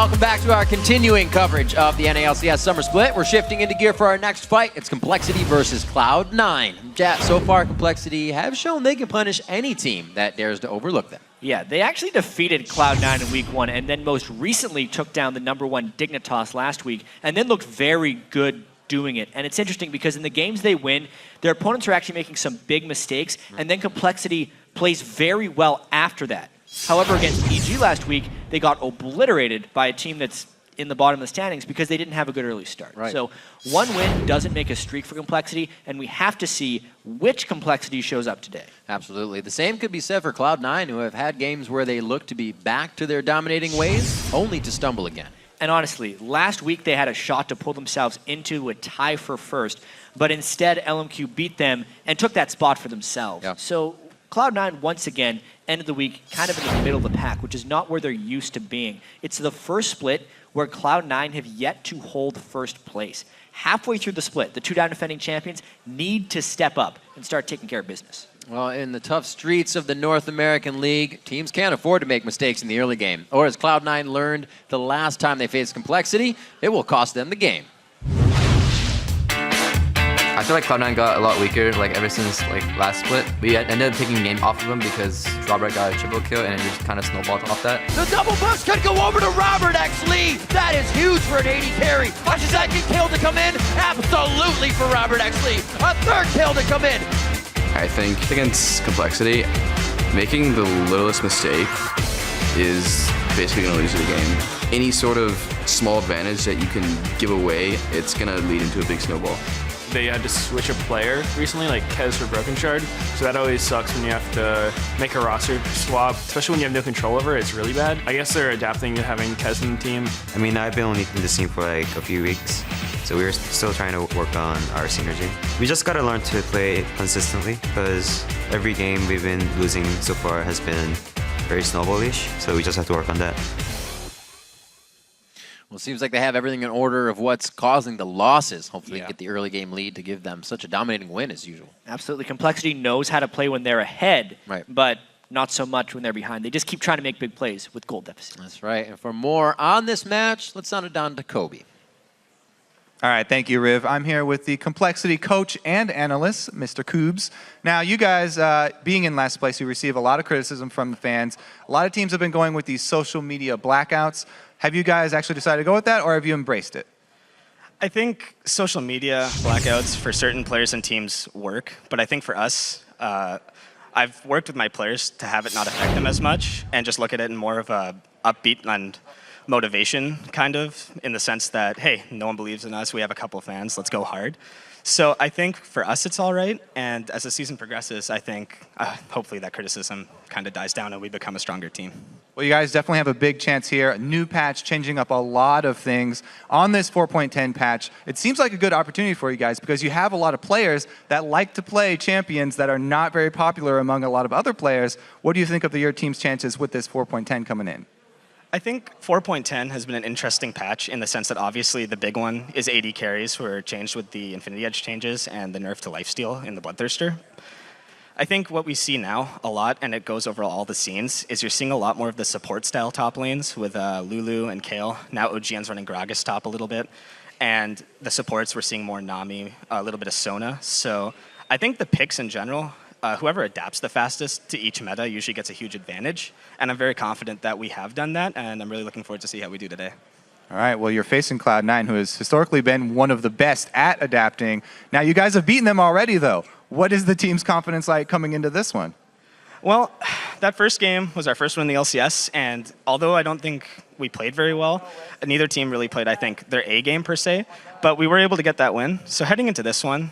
welcome back to our continuing coverage of the NA LCS Summer Split. We're shifting into gear for our next fight. It's Complexity versus Cloud9. So far, Complexity have shown they can punish any team that dares to overlook them. Yeah, they actually defeated Cloud9 in Week 1 and then most recently took down the #1 Dignitas last week and then looked very good doing it. And it's interesting because in the games they win, their opponents are actually making some big mistakes and then Complexity plays very well after that. However, against EG last week, they got obliterated by a team that's in the bottom of the standings because they didn't have a good early start. Right. So one win doesn't make a streak for Complexity, and we have to see which Complexity shows up today. Absolutely. The same could be said for Cloud9, who have had games where they look to be back to their dominating ways, only to stumble again. And honestly, last week they had a shot to pull themselves into a tie for first, but instead LMQ beat them and took that spot for themselves. Yeah. So Cloud9, once again, ended the week kind of in the middle of the pack, which is not where they're used to being. It's the first split where Cloud9 have yet to hold first place. Halfway through the split, the two down defending champions need to step up and start taking care of business. Well, in the tough streets of the North American League, teams can't afford to make mistakes in the early game. Or as Cloud9 learned the last time they faced Complexity, it will cost them the game. I feel like Cloud9 got a lot weaker ever since last split. We ended up taking game off of them because Robert got a triple kill and it just kind of snowballed off that. The double boost could go over to ROBERTxLEE. That is huge for an 80 carry. Watch a second kill to come in. Absolutely for ROBERTxLEE. A third kill to come in. I think against Complexity, making the littlest mistake is basically going to lose you the game. Any sort of small advantage that you can give away, it's going to lead into a big snowball. They had to switch a player recently, like Kez for Brokenshard, so that always sucks when you have to make a roster swap, especially when you have no control over it. It's really bad. I guess they're adapting to having Kez in the team. I mean, I've been only in this team for a few weeks, so we're still trying to work on our synergy. We just gotta learn to play consistently, because every game we've been losing so far has been very snowballish, so we just have to work on that. Well, it seems like they have everything in order of what's causing the losses. Hopefully Yeah. get the early game lead to give them such a dominating win as usual. Absolutely. Complexity knows how to play when they're ahead, Right. but not so much when they're behind. They just keep trying to make big plays with goal deficit. That's right. And for more on this match, let's sound it down to Kobe. All right, thank you, Riv. I'm here with the Complexity coach and analyst, Mr. Koobs. Now, you guys, being in last place, you receive a lot of criticism from the fans. A lot of teams have been going with these social media blackouts. Have you guys actually decided to go with that, or have you embraced it? I think social media blackouts for certain players and teams work, but I think for us, I've worked with my players to have it not affect them as much and just look at it in more of a upbeat and motivation, kind of, in the sense that, hey, no one believes in us, we have a couple of fans, let's go hard. So I think for us it's all right, and as the season progresses, I think hopefully that criticism kind of dies down and we become a stronger team. Well, you guys definitely have a big chance here. A new patch changing up a lot of things. On this 4.10 patch, it seems like a good opportunity for you guys because you have a lot of players that like to play champions that are not very popular among a lot of other players. What do you think of your team's chances with this 4.10 coming in? I think 4.10 has been an interesting patch in the sense that obviously the big one is AD carries, who are changed with the Infinity Edge changes and the nerf to lifesteal in the Bloodthirster. I think what we see now a lot, and it goes over all the scenes, is you're seeing a lot more of the support style top lanes with Lulu and Kale. Now OGN's running Gragas top a little bit. And the supports, we're seeing more Nami, a little bit of Sona. So I think the picks in general, whoever adapts the fastest to each meta usually gets a huge advantage. And I'm very confident that we have done that, and I'm really looking forward to see how we do today. All right, well, you're facing Cloud9, who has historically been one of the best at adapting. Now, you guys have beaten them already, though. What is the team's confidence like coming into this one? Well, that first game was our first one in the LCS, and although I don't think we played very well, neither team really played, I think, their A game per se, but we were able to get that win. So heading into this one,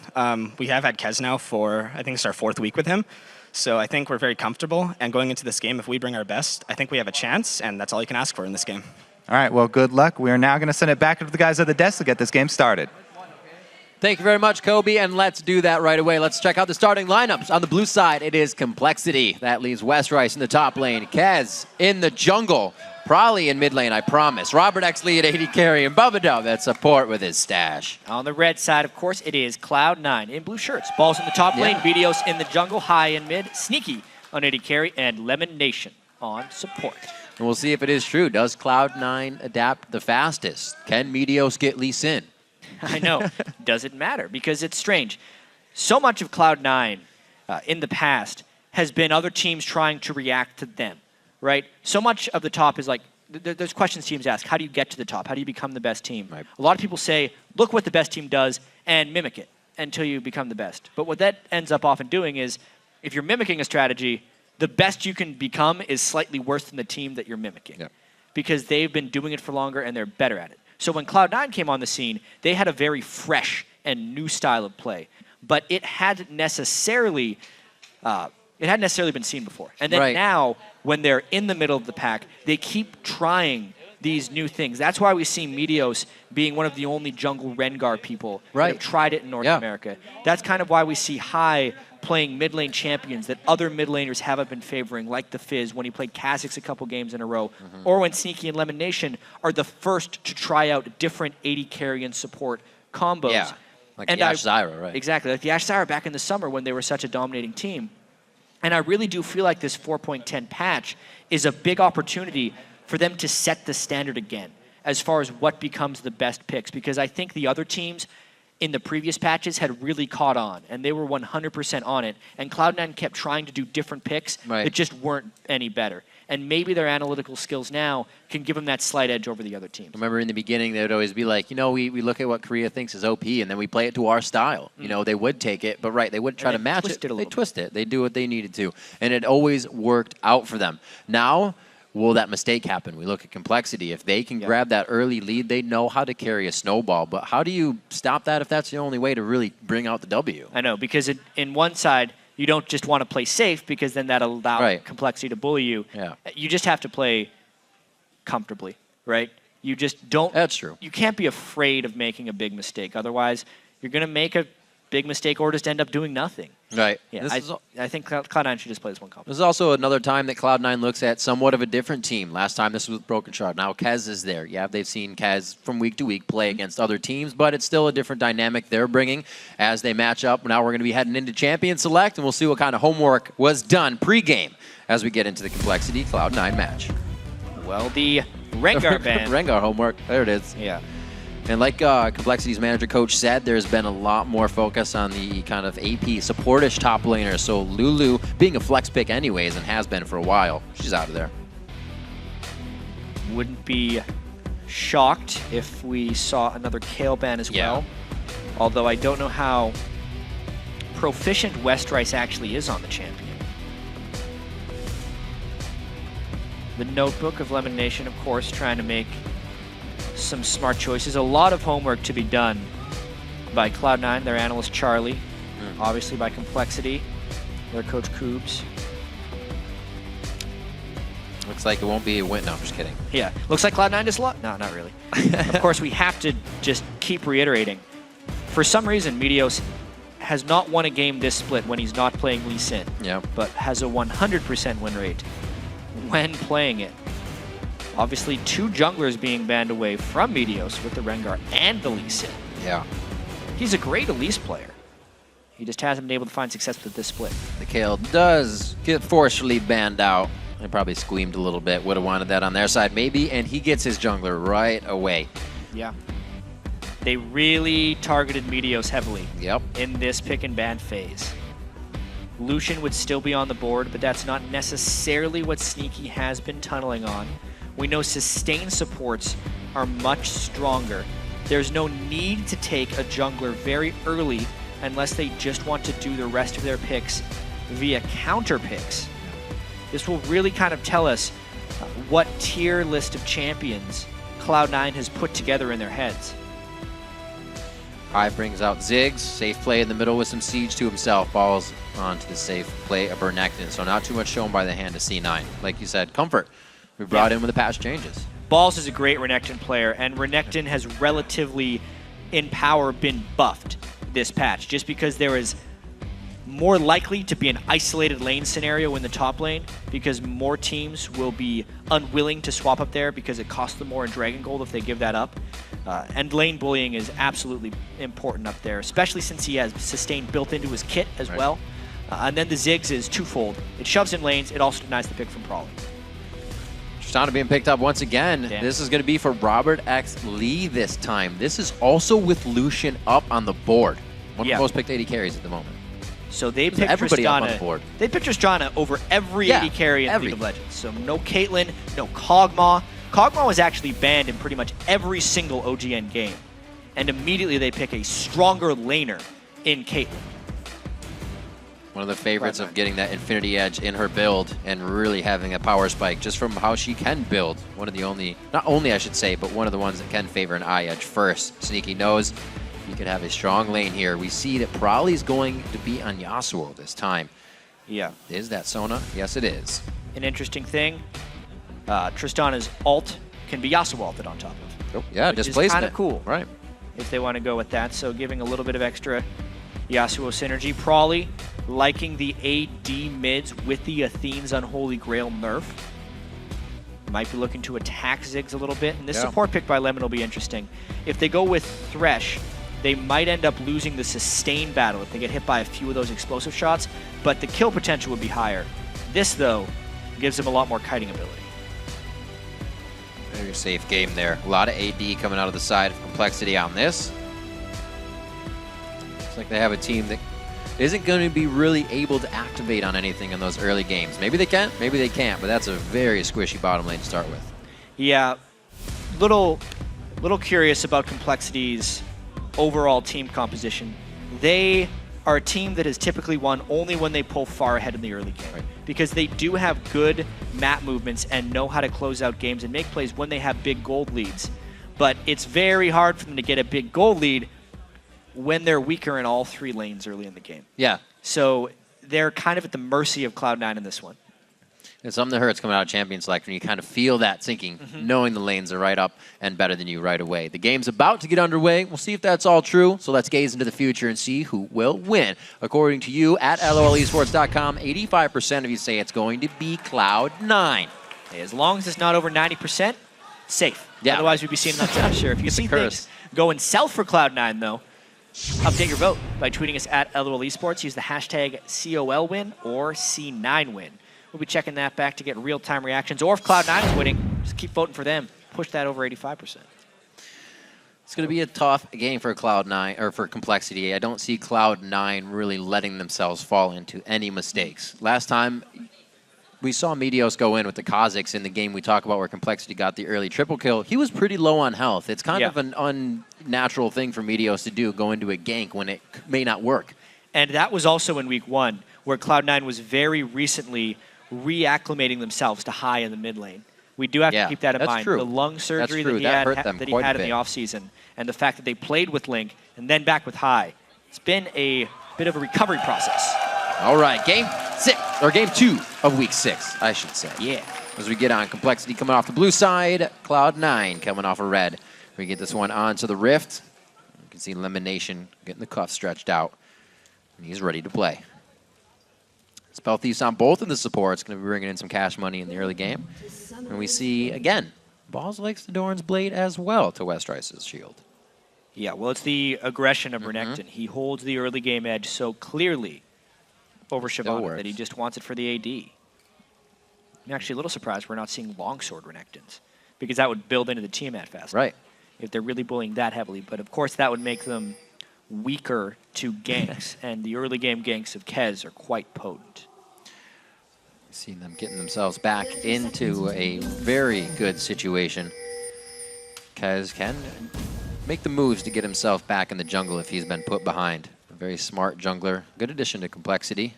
we have had Kez now for, I think it's our 4th week with him. So I think we're very comfortable, and going into this game, if we bring our best, I think we have a chance, and that's all you can ask for in this game. All right, well, good luck. We are now going to send it back to the guys at the desk to get this game started. Thank you very much, Kobe, and let's do that right away. Let's check out the starting lineups. On the blue side, it is Complexity. That leaves Westrice in the top lane, Kez in the jungle, Probably in mid lane, I promise. ROBERTxLEE at 80 carry, and Bubbadub at support with his stash. On the red side, of course, it is Cloud9 in blue shirts. Balls in the top lane, Meteos in the jungle, high and mid, Sneaky on 80 carry, and LemonNation on support. And we'll see if it is true. Does Cloud9 adapt the fastest? Can Meteos get Lee Sin? I know. Doesn't matter because it's strange. So much of Cloud9 in the past has been other teams trying to react to them, right? So much of the top is like, there's questions teams ask. How do you get to the top? How do you become the best team? Right. A lot of people say, look what the best team does and mimic it until you become the best. But what that ends up often doing is, if you're mimicking a strategy, the best you can become is slightly worse than the team that you're mimicking. Yeah. Because they've been doing it for longer and they're better at it. So when Cloud9 came on the scene, they had a very fresh and new style of play. But it hadn't necessarily been seen before. And then now, when they're in the middle of the pack, they keep trying these new things. That's why we see Meteos being one of the only jungle Rengar people that have tried it in North America. That's kind of why we see High playing mid lane champions that other mid laners haven't been favoring, like the Fizz when he played Kha'Zix a couple games in a row, or when Sneaky and LemonNation are the first to try out different 80 carry and support combos. Yeah, like the Ashe Zyra, right? Exactly, like the Ashe Zyra back in the summer when they were such a dominating team. And I really do feel like this 4.10 patch is a big opportunity for them to set the standard again as far as what becomes the best picks, because I think the other teams in the previous patches had really caught on, and they were 100% on it, and Cloud9 kept trying to do different picks that just weren't any better. And maybe their analytical skills now can give them that slight edge over the other teams. Remember in the beginning, they would always be like, you know, we look at what Korea thinks is OP, and then we play it to our style. You know, they would take it, but they wouldn't try to match it. They twist it. They do what they needed to. And it always worked out for them. Now, will that mistake happen? We look at Complexity. If they can grab that early lead, they know how to carry a snowball. But how do you stop that if that's the only way to really bring out the W? I know, because in one side, you don't just want to play safe because then that'll allow Complexity to bully you. Yeah. You just have to play comfortably, right? You just don't. That's true. You can't be afraid of making a big mistake. Otherwise, you're going to make a big mistake or just end up doing nothing. Right. Yeah, I think Cloud9 should just play this one combo. This is also another time that Cloud9 looks at somewhat of a different team. Last time this was with Brokenshard. Now Kez is there. Yeah, they've seen Kez from week to week play against other teams, but it's still a different dynamic they're bringing as they match up. Now we're going to be heading into Champion Select, and we'll see what kind of homework was done pre-game as we get into the Complexity Cloud9 match. Well, the Rengar ban. Rengar homework. There it is. Yeah. And like Complexity's manager coach said, there's been a lot more focus on the kind of AP supportish top laner. So Lulu, being a flex pick anyways and has been for a while, she's out of there. Wouldn't be shocked if we saw another COL ban as well. Although I don't know how proficient Westrice actually is on the champion. The notebook of LemonNation, of course, trying to make some smart choices. A lot of homework to be done by Cloud9, their analyst Charlie, obviously by Complexity, their coach Koobs. Looks like it won't be a win. No, I'm just kidding. Yeah, looks like Cloud9 just lost. No, not really. Of course, we have to just keep reiterating. For some reason, Meteos has not won a game this split when he's not playing Lee Sin, but has a 100% win rate when playing it. Obviously, 2 junglers being banned away from Meteos with the Rengar and the Lee Sin. Yeah. He's a great Elise player. He just hasn't been able to find success with this split. The COL does get forcefully banned out. They probably squeamed a little bit. Would have wanted that on their side, maybe. And he gets his jungler right away. Yeah. They really targeted Meteos heavily Yep. in this pick and ban phase. Lucian would still be on the board, but that's not necessarily what Sneaky has been tunneling on. We know sustain supports are much stronger. There's no need to take a jungler very early unless they just want to do the rest of their picks via counter picks. This will really kind of tell us what tier list of champions Cloud9 has put together in their heads. Hive brings out Ziggs. Safe play in the middle with some siege to himself. Balls onto the safe play of Bernectin. So not too much shown by the hand of C9. Like you said, comfort. We brought in with the patch changes. Balls is a great Renekton player, and Renekton has relatively, in power, been buffed this patch, just because there is more likely to be an isolated lane scenario in the top lane, because more teams will be unwilling to swap up there because it costs them more in Dragon Gold if they give that up. And lane bullying is absolutely important up there, especially since he has sustain built into his kit as well. And then the Ziggs is twofold. It shoves in lanes, it also denies the pick from Prawley. Tristana being picked up once again. Damn. This is going to be for ROBERTxLEE this time. This is also with Lucian up on the board. One of the most picked AD carries at the moment. So they picked everybody up on the Tristana. board. They picked Tristana over every Yeah, AD carry in League of Legends. So no Caitlyn, no Kog'Maw. Kog'Maw was actually banned in pretty much every single OGN game. And immediately they pick a stronger laner in Caitlyn. One of the favorites of getting that Infinity Edge in her build and really having a power spike just from how she can build. One of the only, not only I should say, but one of the ones that can favor an eye edge first. Sneaky knows you could have a strong lane here. We see that Prolly's going to be on Yasuo this time. Yeah. Is that Sona? Yes, it is. An interesting thing, Tristana's ult can be Yasuo ulted on top of. Oh, yeah, which is displacement. kind of cool. Right. If they want to go with that. So giving a little bit of extra Yasuo synergy. Prolly liking the AD mids with the Athene's Unholy Grail nerf. Might be looking to attack Ziggs a little bit. And this support pick by Lemon will be interesting. If they go with Thresh, they might end up losing the sustain battle if they get hit by a few of those explosive shots, but the kill potential would be higher. This, though, gives them a lot more kiting ability. Very safe game there. A lot of AD coming out of the side of Complexity on this. Looks like they have a team that isn't going to be really able to activate on anything in those early games. Maybe they can, maybe they can't, but that's a very squishy bottom lane to start with. Yeah, little curious about Complexity's overall team composition. They are a team that has typically won only when they pull far ahead in the early game. Right. Because they do have good map movements and know how to close out games and make plays when they have big gold leads. But it's very hard for them to get a big gold lead when they're weaker in all three lanes early in the game. Yeah. So they're kind of at the mercy of Cloud9 in this one. It's something that hurts coming out of Champion Select when you kind of feel that sinking, knowing the lanes are right up and better than you right away. The game's about to get underway. We'll see if that's all true. So let's gaze into the future and see who will win. According to you, at LOLesports.com, 85% of you say it's going to be Cloud9. As long as it's not over 90%, safe. Yeah. Otherwise, we'd be seeing that down sure. If you see things going south for Cloud9, though, update your vote by tweeting us at LOLesports. Use the hashtag COLWin or C9win. We'll be checking that back to get real-time reactions. Or if Cloud9 is winning, just keep voting for them. Push that over 85%. It's going to be a tough game for Cloud9 or for Complexity. I don't see Cloud9 really letting themselves fall into any mistakes. Last time we saw Meteos go in with the Kazakhs in the game we talk about where Complexity got the early triple kill. He was pretty low on health. It's kind of an unnatural thing for Meteos to do, go into a gank when it may not work. And that was also in week one, where Cloud9 was very recently reacclimating themselves to high in the mid lane. We do have to keep that in mind. True. The lung surgery that he had in the offseason, and the fact that they played with Link and then back with High. It's been a bit of a recovery process. All right, game 2 of week 6, I should say. Yeah. As we get on, Complexity coming off the blue side, Cloud9 coming off a red. We get this one onto the Rift. You can see LemonNation getting the cuff stretched out, and he's ready to play. Spell Thieves on both of the supports, going to be bringing in some cash money in the early game. And we see, again, Balls likes the Doran's Blade as well to Westrice's shield. Yeah, well, it's the aggression of Renekton. He holds the early game edge so clearly over Shyvana that he just wants it for the AD. I'm actually a little surprised we're not seeing longsword Renektons, because that would build into the Tiamat fast. Right. If they're really bullying that heavily. But of course, that would make them weaker to ganks, and the early game ganks of Kez are quite potent. See them getting themselves back into a very good situation. Kez can make the moves to get himself back in the jungle if he's been put behind. A very smart jungler. Good addition to Complexity.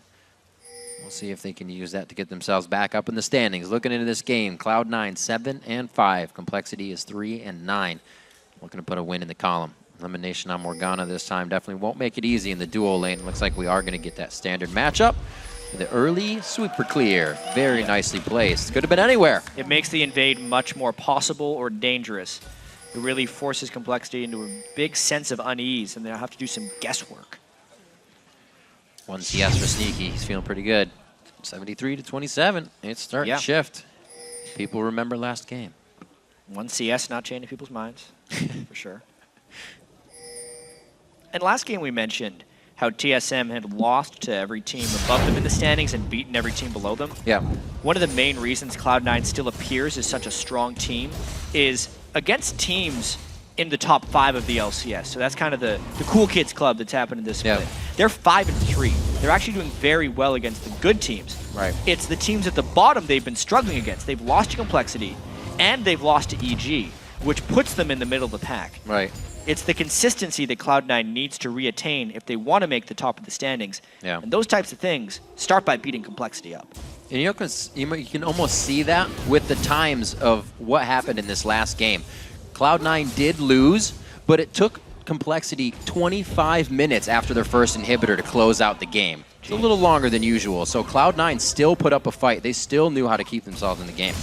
We'll see if they can use that to get themselves back up in the standings. Looking into this game, Cloud9 7-5. Complexity is 3-9. Looking to put a win in the column. LemonNation on Morgana this time definitely won't make it easy in the duo lane. Looks like we are going to get that standard matchup. The early sweeper clear, very nicely placed. Could have been anywhere. It makes the invade much more possible or dangerous. It really forces Complexity into a big sense of unease, and they'll have to do some guesswork. 1 CS for Sneaky. He's feeling pretty good. 73-27. It's starting to shift. People remember last game. 1 CS not changing people's minds, for sure. And last game we mentioned, how TSM had lost to every team above them in the standings and beaten every team below them. Yeah. One of the main reasons Cloud9 still appears as such a strong team is against teams in the top 5 of the LCS. So that's kind of the cool kids club that's happened in this split. Yeah. They're 5-3. They're actually doing very well against the good teams. Right. It's the teams at the bottom they've been struggling against. They've lost to Complexity and they've lost to EG, which puts them in the middle of the pack. Right. It's the consistency that Cloud9 needs to reattain if they want to make the top of the standings. Yeah. And those types of things start by beating Complexity up. And you can almost see that with the times of what happened in this last game. Cloud9 did lose, but it took Complexity 25 minutes after their first inhibitor to close out the game. It's a little longer than usual, so Cloud9 still put up a fight. They still knew how to keep themselves in the game.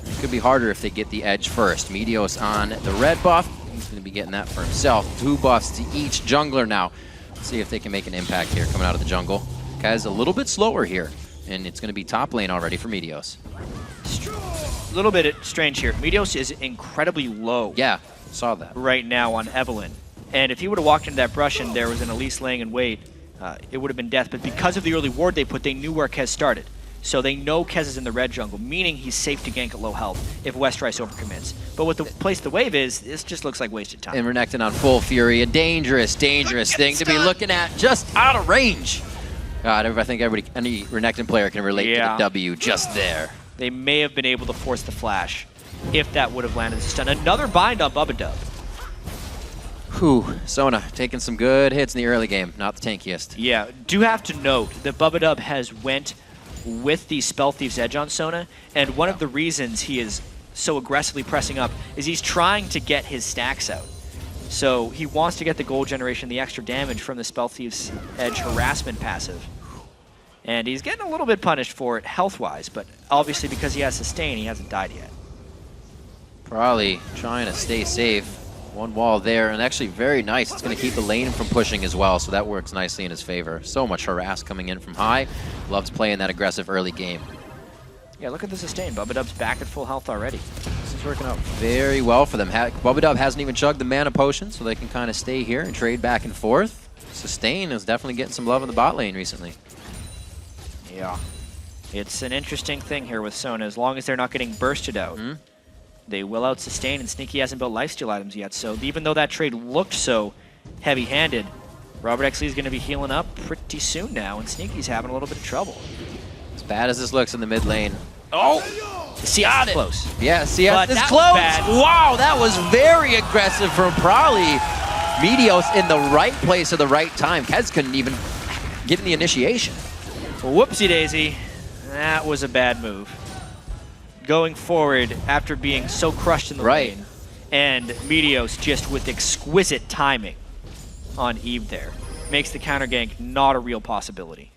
It could be harder if they get the edge first. Meteos on the red buff. He's going to be getting that for himself. 2 buffs to each jungler now. Let's see if they can make an impact here coming out of the jungle. Kaz a little bit slower here, and it's going to be top lane already for Meteos. A little bit strange here. Meteos is incredibly low. Yeah, saw that. Right now on Evelynn. And if he would have walked into that brush and there was an Elise laying in wait, it would have been death. But because of the early ward they put, they knew where Kez started. So they know Kez is in the red jungle, meaning he's safe to gank at low health if Westrice overcommits. But what the place the wave is, this just looks like wasted time. And Renekton on full fury, a dangerous, dangerous thing to be looking at just out of range. God, I think any Renekton player can relate to the W just there. They may have been able to force the flash if that would have landed as a stun. Another bind on Bubbadub. Whew, Sona taking some good hits in the early game, not the tankiest. Yeah, do have to note that Bubbadub has went with the Spell Thief's Edge on Sona, and one of the reasons he is so aggressively pressing up is he's trying to get his stacks out. So he wants to get the gold generation, the extra damage from the Spell Thief's Edge harassment passive. And he's getting a little bit punished for it health-wise, but obviously because he has sustain, he hasn't died yet. Probably trying to stay safe. One wall there, and actually very nice. It's going to keep the lane from pushing as well, so that works nicely in his favor. So much harass coming in from high. Loves playing that aggressive early game. Yeah, look at the sustain. Bubbadub's back at full health already. This is working out very well for them. Bubbadub hasn't even chugged the mana potion, so they can kind of stay here and trade back and forth. Sustain is definitely getting some love in the bot lane recently. Yeah. It's an interesting thing here with Sona. As long as they're not getting bursted out, they will out-sustain, and Sneaky hasn't built lifesteal items yet. So even though that trade looked so heavy-handed, ROBERTxLEE is going to be healing up pretty soon now, and Sneaky's having a little bit of trouble. As bad as this looks in the mid lane. Oh! The CS is close. Yeah, CS is that close! was bad. Wow, that was very aggressive from Prolly. Meteos in the right place at the right time. Kez couldn't even get in the initiation. Whoopsie-daisy. That was a bad move. Going forward after being so crushed in the lane. And Meteos just with exquisite timing on Eve there. Makes the counter gank not a real possibility.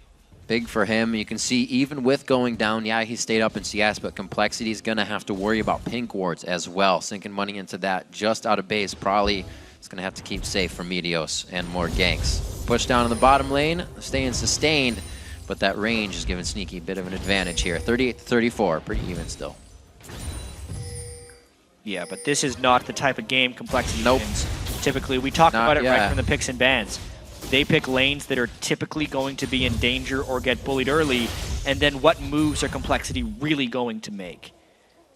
Big for him. You can see even with going down, yeah, he stayed up in CS, but Complexity is going to have to worry about pink wards as well. Sinking money into that just out of base. Probably is going to have to keep safe for Meteos and more ganks. Push down in the bottom lane, staying sustained. But that range is giving Sneaky a bit of an advantage here. 38-34, pretty even still. Yeah, but this is not the type of game Complexity wins. Typically, we talked about it right from the picks and bans. They pick lanes that are typically going to be in danger or get bullied early, and then what moves are Complexity really going to make?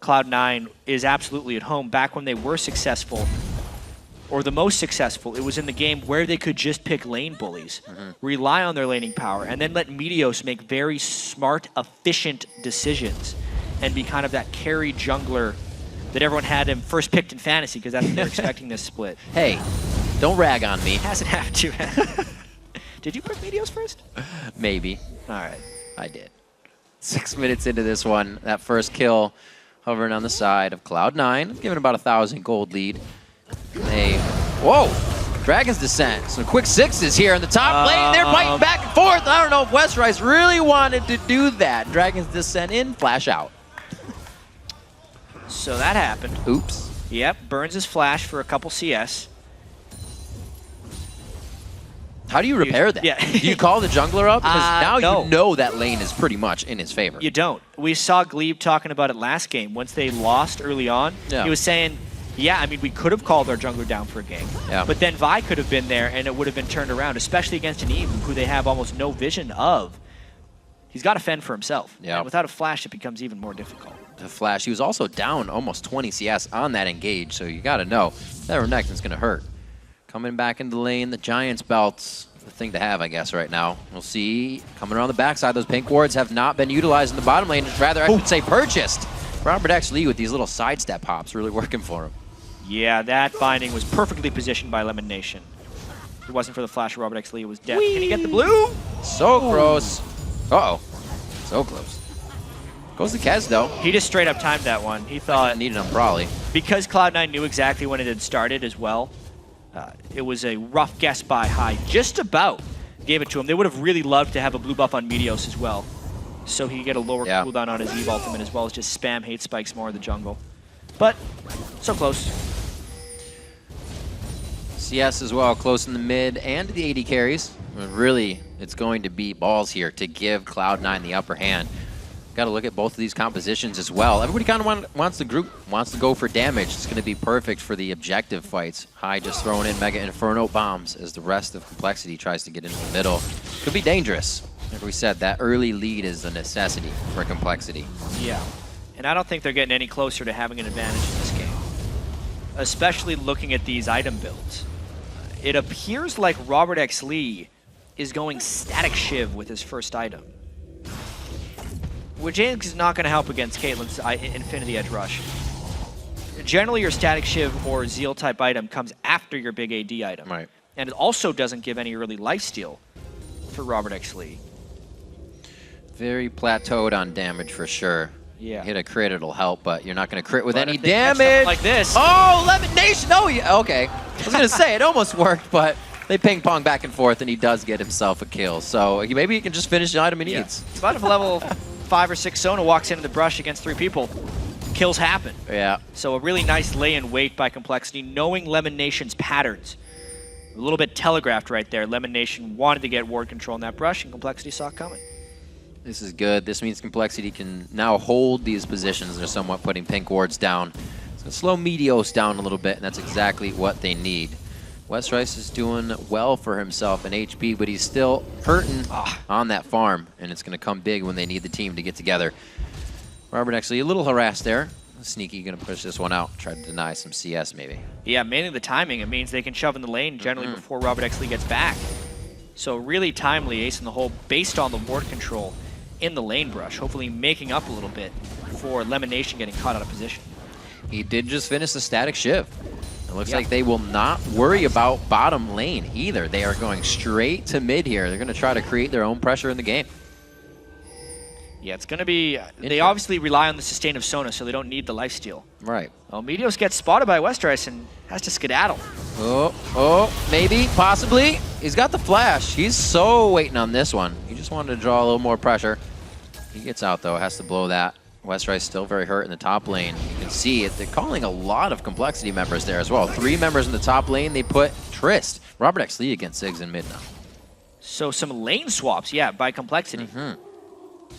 Cloud9 is absolutely at home. Back when they were successful, or the most successful, it was in the game where they could just pick lane bullies, rely on their laning power, and then let Meteos make very smart, efficient decisions and be kind of that carry jungler that everyone had him first picked in fantasy because that's what they're expecting this split. Hey, don't rag on me. Hasn't happened to Did you pick Meteos first? Maybe. All right. I did. 6 minutes into this one, that first kill hovering on the side of Cloud9, giving about 1,000 gold lead. Whoa! Dragon's Descent. Some quick sixes here in the top lane. They're fighting back and forth. I don't know if Westrice really wanted to do that. Dragon's Descent in, flash out. So that happened. Oops. Yep, burns his flash for a couple CS. How do you repair that? Yeah. Do you call the jungler up? Because now no. you know that lane is pretty much in his favor. You don't. We saw Glebe talking about it last game. Once they lost early on, he was saying, Yeah, I mean, we could have called our jungler down for a game. Yeah. But then Vi could have been there, and it would have been turned around, especially against an Eve, who they have almost no vision of. He's got to fend for himself. Yeah. And without a flash, it becomes even more difficult. The flash. He was also down almost 20 CS on that engage, so you got to know that Renekton's going to hurt. Coming back into the lane, the Giants belt's the thing to have, I guess, right now. We'll see. Coming around the backside, those pink wards have not been utilized in the bottom lane. Rather, I should say purchased. ROBERTxLEE with these little sidestep hops really working for him. Yeah, that binding was perfectly positioned by LemonNation. If it wasn't for the flash of ROBERTxLEE, it was death. Can he get the blue? So close. Uh-oh. So close. Goes the Kez, though. He just straight up timed that one. He thought, Needed him probably. because Cloud9 knew exactly when it had started as well, it was a rough guess by High. Just about gave it to him. They would have really loved to have a blue buff on Meteos as well, so he could get a lower cooldown on his Eve ultimate, as well as just spam hate spikes more in the jungle. But so close. CS as well, close in the mid and the AD carries. Really, it's going to be balls here to give Cloud9 the upper hand. Got to look at both of these compositions as well. Everybody kind of wants to go for damage. It's going to be perfect for the objective fights. High just throwing in Mega Inferno bombs as the rest of Complexity tries to get into the middle. Could be dangerous. Like we said, that early lead is a necessity for Complexity. Yeah, and I don't think they're getting any closer to having an advantage in this game, especially looking at these item builds. It appears like ROBERTxLEE is going Static Shiv with his first item, which is not going to help against Caitlyn's Infinity Edge Rush. Generally, your Static Shiv or Zeal type item comes after your big AD item. Right. And it also doesn't give any early lifesteal for ROBERTxLEE. Very plateaued on damage for sure. Yeah. Hit a crit, it'll help, but you're not going to crit with But any if they catch damage. something like this. Oh, LemonNation! Oh, yeah, okay. I was going to say, it almost worked, but they ping pong back and forth, and he does get himself a kill. So maybe he can just finish the item he needs. It's about if a level 5 or 6 Sona walks into the brush against 3 people, kills happen. Yeah. So a really nice lay in wait by Complexity, knowing LemonNation's patterns. A little bit telegraphed right there. LemonNation wanted to get ward control in that brush, and Complexity saw it coming. This is good. This means Complexity can now hold these positions. They're somewhat putting pink wards down. It's going to slow Meteos down a little bit, and that's exactly what they need. Westrice is doing well for himself in HP, but he's still hurting on that farm, and it's going to come big when they need the team to get together. ROBERTxLEE a little harassed there. Sneaky going to push this one out, try to deny some CS maybe. Yeah, mainly the timing. It means they can shove in the lane generally before ROBERTxLEE gets back. So really timely ace in the hole based on the ward control in the lane brush, hopefully making up a little bit for LemonNation getting caught out of position. He did just finish the Static Shiv. It looks like they will not worry about bottom lane either. They are going straight to mid here. They're going to try to create their own pressure in the game. Yeah, it's going to be... They obviously rely on the sustain of Sona, so they don't need the lifesteal. Right. Well, Meteos gets spotted by Westrice and has to skedaddle. Oh, maybe, possibly. He's got the flash. He's so waiting on this one. He just wanted to draw a little more pressure. He gets out, though, has to blow that. Westrice still very hurt in the top lane. You can see it. They're calling a lot of Complexity members there as well. 3 members in the top lane. They put Trist. ROBERTxLEE against Ziggs in mid now. So some lane swaps, yeah, by Complexity.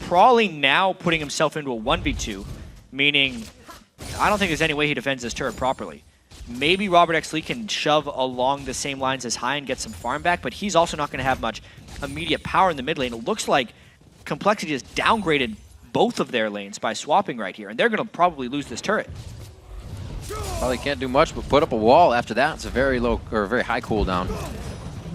Probably now putting himself into a 1v2, meaning I don't think there's any way he defends this turret properly. Maybe ROBERTxLEE can shove along the same lines as High and get some farm back, but he's also not going to have much immediate power in the mid lane. It looks like Complexity has downgraded both of their lanes by swapping right here, and they're going to probably lose this turret. Probably can't do much but put up a wall after that. It's a very low or very high cooldown.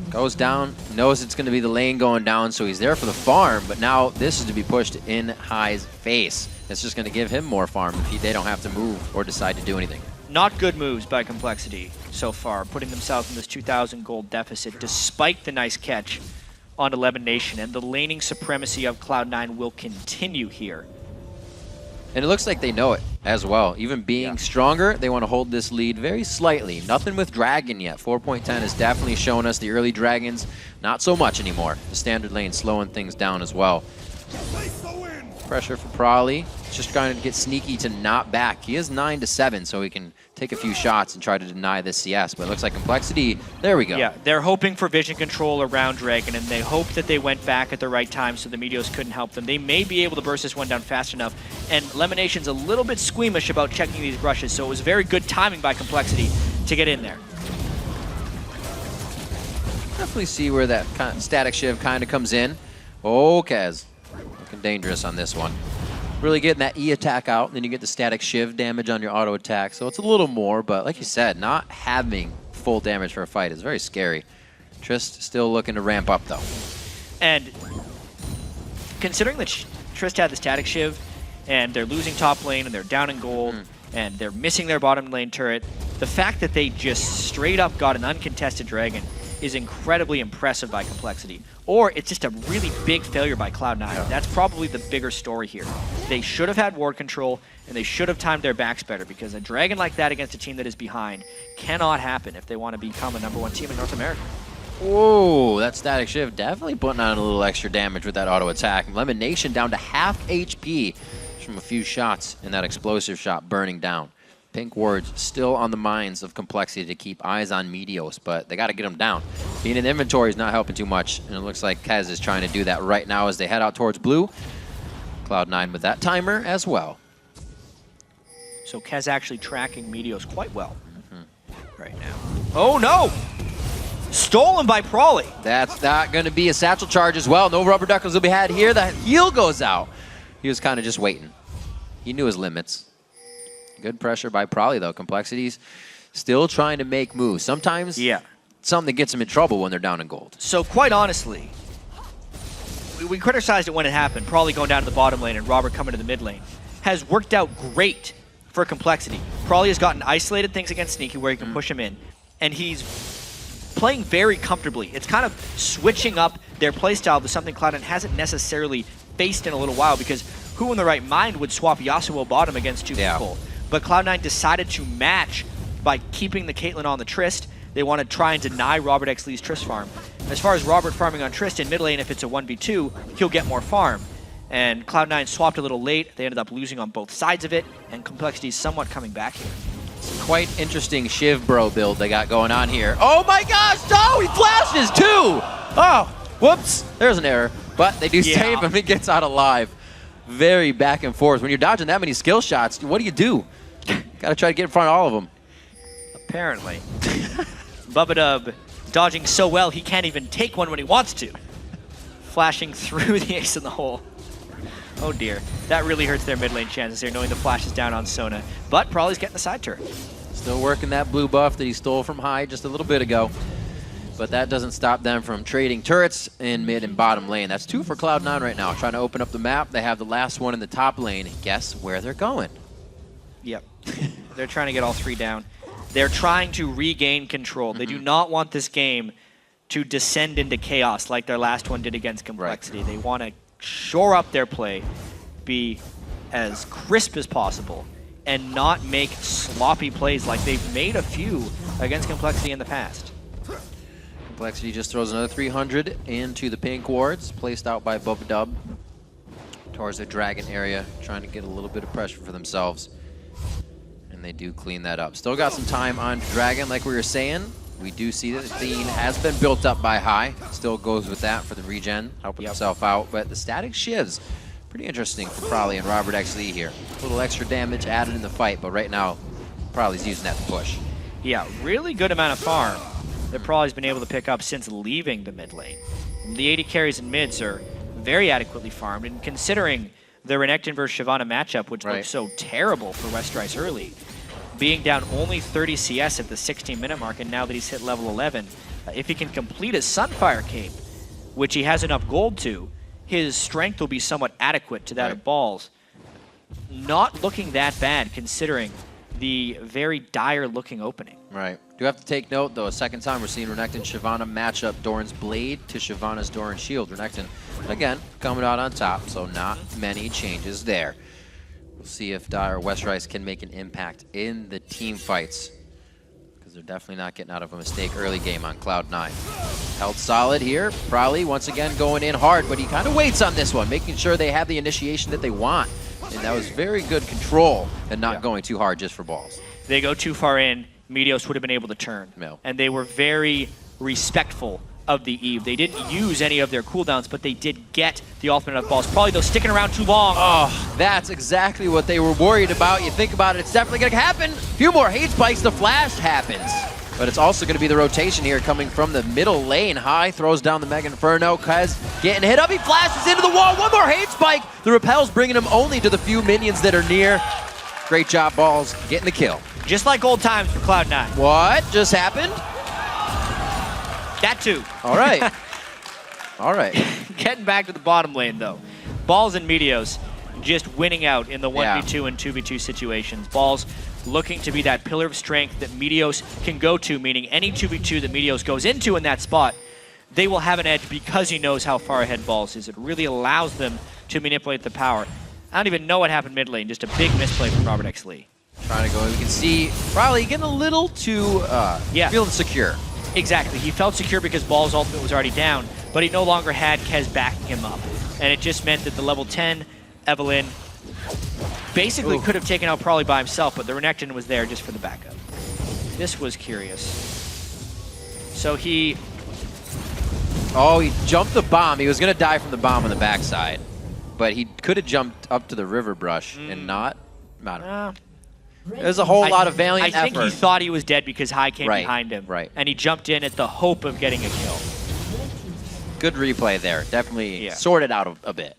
Goes down, knows it's going to be the lane going down, so he's there for the farm, but now this is to be pushed in High's face. It's just going to give him more farm if they don't have to move or decide to do anything. Not good moves by Complexity so far, putting themselves in this 2,000 gold deficit despite the nice catch on LemonNation, and the laning supremacy of Cloud9 will continue here. And it looks like they know it as well. Even being stronger, they want to hold this lead very slightly. Nothing with Dragon yet. 4.10 has definitely shown us the early Dragons, not so much anymore. The standard lane slowing things down as well. Pressure for Probably. Just trying to get sneaky to not back. He is 9-7, so he can take a few shots and try to deny this CS. But it looks like Complexity, there we go. Yeah, they're hoping for vision control around Dragon, and they hope that they went back at the right time so the Meteos couldn't help them. They may be able to burst this one down fast enough, and LemonNation's a little bit squeamish about checking these brushes, so it was very good timing by Complexity to get in there. Definitely see where that kind of static shiv kind of comes in. Oh, Kaz. Looking dangerous on this one. Really getting that E attack out, and then you get the static shiv damage on your auto attack. So it's a little more, but like you said, not having full damage for a fight is very scary. Trist still looking to ramp up, though. And considering that Trist had the static shiv, and they're losing top lane, and they're down in gold, and they're missing their bottom lane turret, the fact that they just straight up got an uncontested Dragon is incredibly impressive by Complexity. Or it's just a really big failure by Cloud9. Yeah. That's probably the bigger story here. They should have had ward control, and they should have timed their backs better, because a Dragon like that against a team that is behind cannot happen if they want to become a #1 team in North America. Whoa, that static shiv definitely putting on a little extra damage with that auto attack. LemonNation down to half HP from a few shots in that explosive shot burning down. Pink wards still on the minds of Complexity to keep eyes on Meteos, but they got to get them down. Being in inventory is not helping too much, and it looks like Kez is trying to do that right now as they head out towards blue. Cloud9 with that timer as well. So Kez actually tracking Meteos quite well right now. Oh no! Stolen by Probably. That's not going to be a satchel charge as well. No rubber duckers will be had here. The heal goes out. He was kind of just waiting. He knew his limits. Good pressure by Probably, though. Complexity's still trying to make moves. Sometimes something that gets them in trouble when they're down in gold. So quite honestly, we criticized it when it happened. Probably going down to the bottom lane and Robert coming to the mid lane. Has worked out great for Complexity. Probably has gotten isolated things against Sneaky where he can push him in. And he's playing very comfortably. It's kind of switching up their playstyle to something Cloud9 hasn't necessarily faced in a little while, because who in the right mind would swap Yasuo bottom against two people? But Cloud9 decided to match by keeping the Caitlyn on the Trist. They want to try and deny ROBERTxLEE's Trist farm. As far as Robert farming on Trist in mid lane, if it's a 1v2, he'll get more farm. And Cloud9 swapped a little late. They ended up losing on both sides of it, and Complexity's somewhat coming back here. Quite interesting Shiv bro build they got going on here. Oh my gosh, no, he flashes too! Oh, whoops, there's an error. But they do save him, he gets out alive. Very back and forth. When you're dodging that many skill shots, what do? Gotta try to get in front of all of them. Apparently. Bubbadub dodging so well he can't even take one when he wants to. Flashing through the ace in the hole. Oh dear. That really hurts their mid lane chances here, knowing the flash is down on Sona. But Probably's getting the side turret. Still working that blue buff that he stole from High just a little bit ago. But that doesn't stop them from trading turrets in mid and bottom lane. That's 2 for Cloud9 right now. Trying to open up the map. They have the last one in the top lane. Guess where they're going? Yep. They're trying to get all 3 down. They're trying to regain control. They do not want this game to descend into chaos like their last one did against Complexity. They want to shore up their play, be as crisp as possible, and not make sloppy plays like they've made a few against Complexity in the past. Complexity just throws another 300 into the pink wards, placed out by Bubbadub towards the dragon area, trying to get a little bit of pressure for themselves. And they do clean that up. Still got some time on dragon, like we were saying. We do see that the Theme has been built up by High. Still goes with that for the regen, helping himself out. But the static shivs, pretty interesting for Probably and ROBERTxLEE here. A little extra damage added in the fight, but right now, Probably's using that to push. Yeah, really good amount of farm that Probably's been able to pick up since leaving the mid lane. The AD carries and mids are very adequately farmed, and considering the Renekton versus Shyvana matchup, which looked so terrible for Westrice early, being down only 30 CS at the 16-minute mark, and now that he's hit level 11, if he can complete his Sunfire Cape, which he has enough gold to, his strength will be somewhat adequate to that of Balls. Not looking that bad, considering the very dire-looking opening. Right. Do have to take note, though, a second time we're seeing Renekton Shyvana match up Doran's Blade to Shyvana's Doran Shield. Renekton, again, coming out on top, so not many changes there. We'll see if Westrice can make an impact in the team fights. because they're definitely not getting out of a mistake early game on Cloud9. Held solid here. Probably once again going in hard, but he kind of waits on this one, making sure they have the initiation that they want. And that was very good control and not going too hard just for balls. They go too far in, Meteos would have been able to turn. No. And they were very respectful of the Eve. They didn't use any of their cooldowns, but they did get the ultimate enough balls. Probably though sticking around too long. Oh, that's exactly what they were worried about. You think about it, it's definitely gonna happen. A few more hate spikes, the flash happens. But it's also gonna be the rotation here coming from the middle lane. High throws down the Mega Inferno. Kez getting hit up, he flashes into the wall. One more hate spike. The repel's bringing him only to the few minions that are near. Great job, Balls, getting the kill. Just like old times for Cloud9. What just happened? That too. All right. All right. Getting back to the bottom lane though. Balls and Meteos just winning out in the 1v2 and 2v2 situations. Balls looking to be that pillar of strength that Meteos can go to, meaning any 2v2 that Meteos goes into in that spot, they will have an edge because he knows how far ahead Balls is. It really allows them to manipulate the power. I don't even know what happened mid lane, just a big misplay from ROBERTxLEE. Trying to go, we can see probably getting a little too feeling secure. Exactly, he felt secure because Ball's ultimate was already down, but he no longer had Kez backing him up. And it just meant that the level 10 Evelyn basically could have taken out Probably by himself, but the Renekton was there just for the backup. This was curious. So he... Oh, he jumped the bomb. He was going to die from the bomb on the backside. But he could have jumped up to the river brush and not. I don't know. There's a whole lot of valiant effort. I think he thought he was dead because High came Right, behind him. right. And he jumped in at the hope of getting a kill. Good replay there. Definitely sorted out a bit.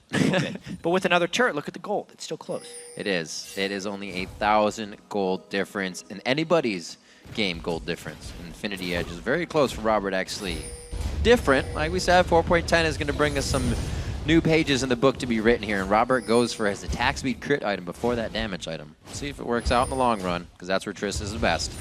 But with another turret, look at the gold. It's still close. It is. It is only 8,000 gold difference in anybody's game gold difference. Infinity Edge is very close for ROBERTxLEE. Different. Like we said, 4.10 is going to bring us some new pages in the book to be written here. And Robert goes for his attack speed crit item before that damage item. See if it works out in the long run, because that's where Triss is the best.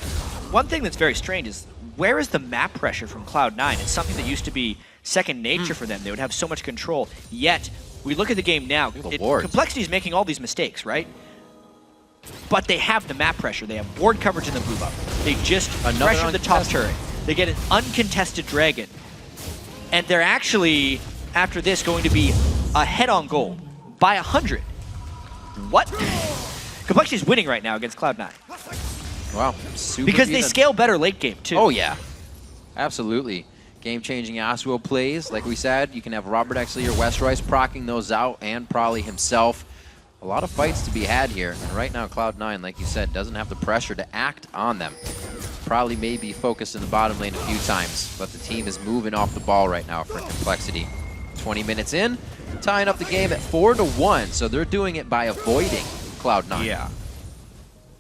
One thing that's very strange is, where is the map pressure from Cloud9? It's something that used to be second nature for them. They would have so much control. Yet, we look at the game now. Complexity is making all these mistakes, right? But they have the map pressure. They have board coverage in the blue buff. They just pressure the top turret. They get an uncontested dragon. And they're actually, after this, going to be ahead on gold by 100. What? Complexity is winning right now against Cloud9. Wow. Super because they scale better late game, too. Oh, yeah. Absolutely. Game-changing Yasuo plays. Like we said, you can have ROBERTxLEE or Westrice procking those out, and Probably himself. A lot of fights to be had here. And right now, Cloud9, like you said, doesn't have the pressure to act on them. Probably may be focused in the bottom lane a few times, but the team is moving off the ball right now for Complexity. 20 minutes in, tying up the game at 4-1, so they're doing it by avoiding Cloud9. Yeah.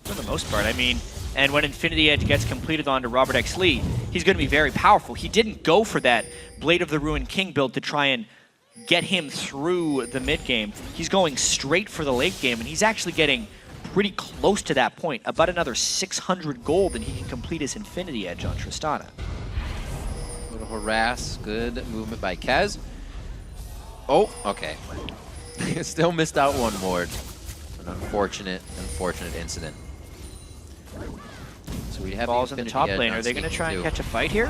For the most part, I mean, and when Infinity Edge gets completed onto ROBERTxLEE, he's going to be very powerful. He didn't go for that Blade of the Ruined King build to try and get him through the mid game. He's going straight for the late game, and he's actually getting pretty close to that point. About another 600 gold, and he can complete his Infinity Edge on Tristana. Little harass, good movement by Kez. Oh, okay. Still missed out one ward. An unfortunate incident. So we have Balls in the top lane. Are they going to try and catch a fight here?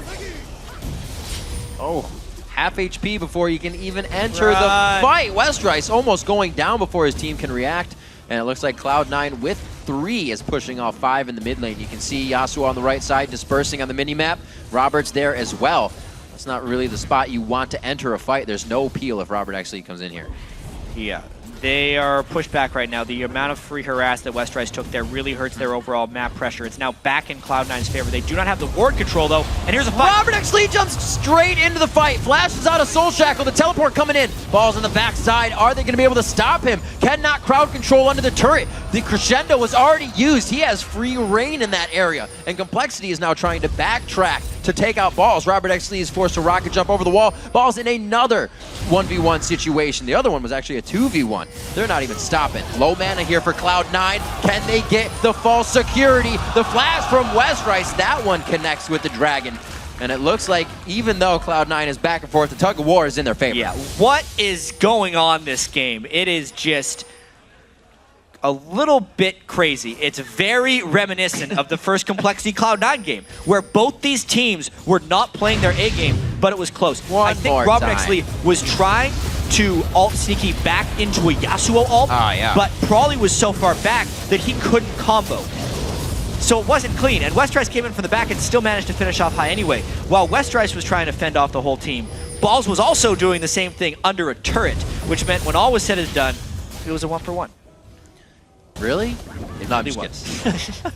Oh, half HP before you can even enter the fight. Westrice almost going down before his team can react. And it looks like Cloud9 with 3 is pushing off 5 in the mid lane. You can see Yasuo on the right side dispersing on the mini-map. Robert's there as well. That's not really the spot you want to enter a fight. There's no appeal if ROBERTxLEE comes in here. Yeah. They are pushed back right now. The amount of free harass that Westrice took there really hurts their overall map pressure. It's now back in Cloud9's favor. They do not have the ward control, though. And here's a fight. ROBERTxLEE jumps straight into the fight. Flashes out a Soul Shackle. The teleport coming in. Balls on the backside. Are they going to be able to stop him? Cannot crowd control under the turret. The crescendo was already used. He has free reign in that area. And Complexity is now trying to backtrack to take out Balls. ROBERTxLEE is forced to rocket jump over the wall. Balls in another 1v1 situation. The other one was actually a 2v1. They're not even stopping. Low mana here for Cloud9. Can they get the false security? The flash from Westrice. That one connects with the dragon. And it looks like even though Cloud9 is back and forth, the tug of war is in their favor. Yeah. What is going on this game? It is just a little bit crazy. It's very reminiscent of the first Complexity Cloud9 game, where both these teams were not playing their A game, but it was close. I think ROBERTxLEE was trying to ult Sneaky back into a Yasuo ult, but Prawley was so far back that he couldn't combo. So it wasn't clean, and Westrice came in from the back and still managed to finish off high anyway. While Westrice was trying to fend off the whole team, Balls was also doing the same thing under a turret, which meant when all was said and done, it was a 1-for-1. Really? No, I'm just kidding.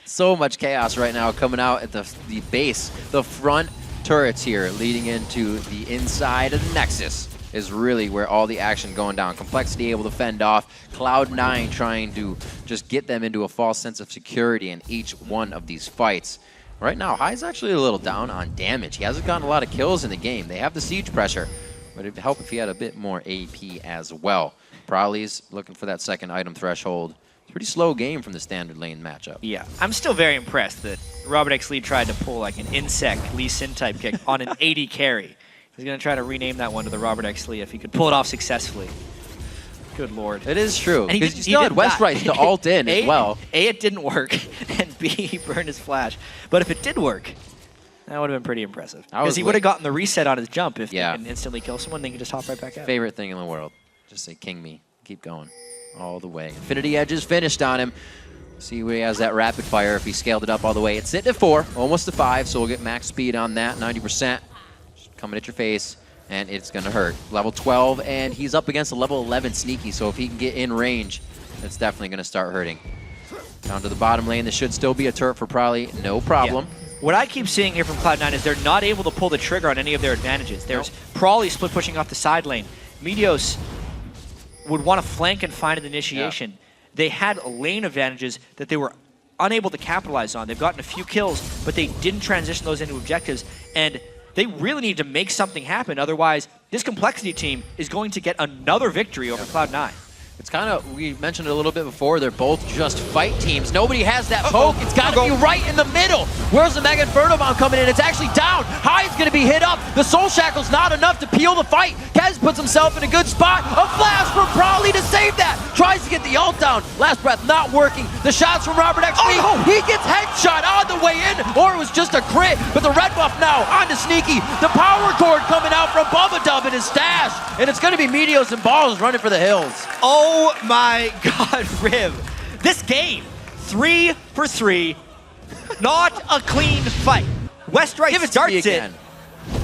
So much chaos right now coming out at the base. The front turrets here leading into the inside of the Nexus is really where all the action going down. Complexity able to fend off. Cloud9 trying to just get them into a false sense of security in each one of these fights. Right now, High's actually a little down on damage. He hasn't gotten a lot of kills in the game. They have the siege pressure, but it'd help if he had a bit more AP as well. Probably's looking for that second item threshold. It's a pretty slow game from the standard lane matchup. Yeah, I'm still very impressed that ROBERTxLEE tried to pull like an insect Lee Sin type kick on an 80 carry. He's going to try to rename that one to the ROBERTxLEE if he could pull it off successfully. Good lord. It is true, because you still had Westrice to ult in as well. A, it didn't work, and B, he burned his flash. But if it did work, that would have been pretty impressive. Because he would have gotten the reset on his jump if they can instantly kill someone, they can just hop right back out. Favorite thing in the world. Just say, king me. Keep going. All the way. Infinity Edge is finished on him. See where he has that rapid fire if he scaled it up all the way. It's sitting at 4, almost to 5, so we'll get max speed on that, 90%. Just coming at your face, and it's going to hurt. Level 12, and he's up against a level 11 Sneaky, so if he can get in range, that's definitely going to start hurting. Down to the bottom lane, this should still be a turret for Prawley, no problem. Yeah. What I keep seeing here from Cloud9 is they're not able to pull the trigger on any of their advantages. There's Prawley split pushing off the side lane. Meteos would want to flank and find an initiation. Yeah. They had lane advantages that they were unable to capitalize on. They've gotten a few kills, but they didn't transition those into objectives, and they really need to make something happen. Otherwise, this Complexity team is going to get another victory over Cloud9. It's kind of, we mentioned it a little bit before, they're both just fight teams. Nobody has that poke. It's got to be right in the middle. Where's the Mega Inferno Bomb coming in? It's actually down. High's going to be hit up. The Soul Shackle's not enough to peel the fight. Kez puts himself in a good spot. A flash from Prawley to save that. Tries to get the ult down. Last breath not working. The shots from ROBERTxLEE. He gets headshot on the way in, or it was just a crit. But the red buff now onto Sneaky. The power cord coming out from Bubbadub in his stash. And it's going to be Meteos and Balls running for the hills. Oh my god, Riv. This game, 3 for 3, not a clean fight. Westrice starts it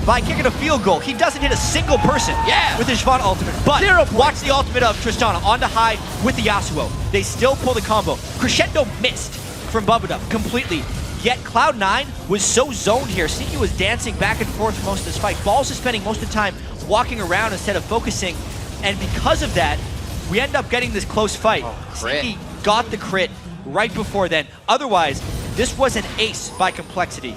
by kicking a field goal. He doesn't hit a single person with his Shyvana ultimate, but watch the ultimate of Tristana onto High with the Yasuo. They still pull the combo. Crescendo missed from Bubbadub completely, yet Cloud9 was so zoned here. Sneaky was dancing back and forth for most of this fight. Balls is spending most of the time walking around instead of focusing, and because of that, we end up getting this close fight. Sneaky got the crit right before then. Otherwise, this was an ace by Complexity.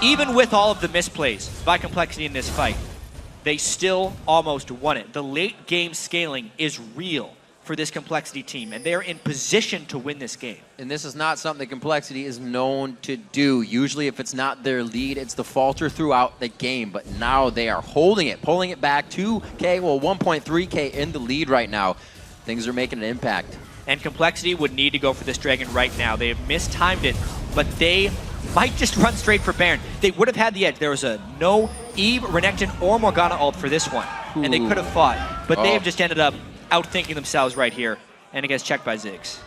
Even with all of the misplays by Complexity in this fight, they still almost won it. The late game scaling is real for this Complexity team, and they're in position to win this game. And this is not something Complexity is known to do. Usually if it's not their lead, it's the falter throughout the game, but now they are holding it, pulling it back 2K, well 1.3K in the lead right now. Things are making an impact. And Complexity would need to go for this dragon right now. They have mistimed it, but they might just run straight for Baron. They would have had the edge. There was a no Eve, Renekton, or Morgana ult for this one, and they could have fought, but they have just ended up outthinking themselves right here, and it gets checked by Ziggs.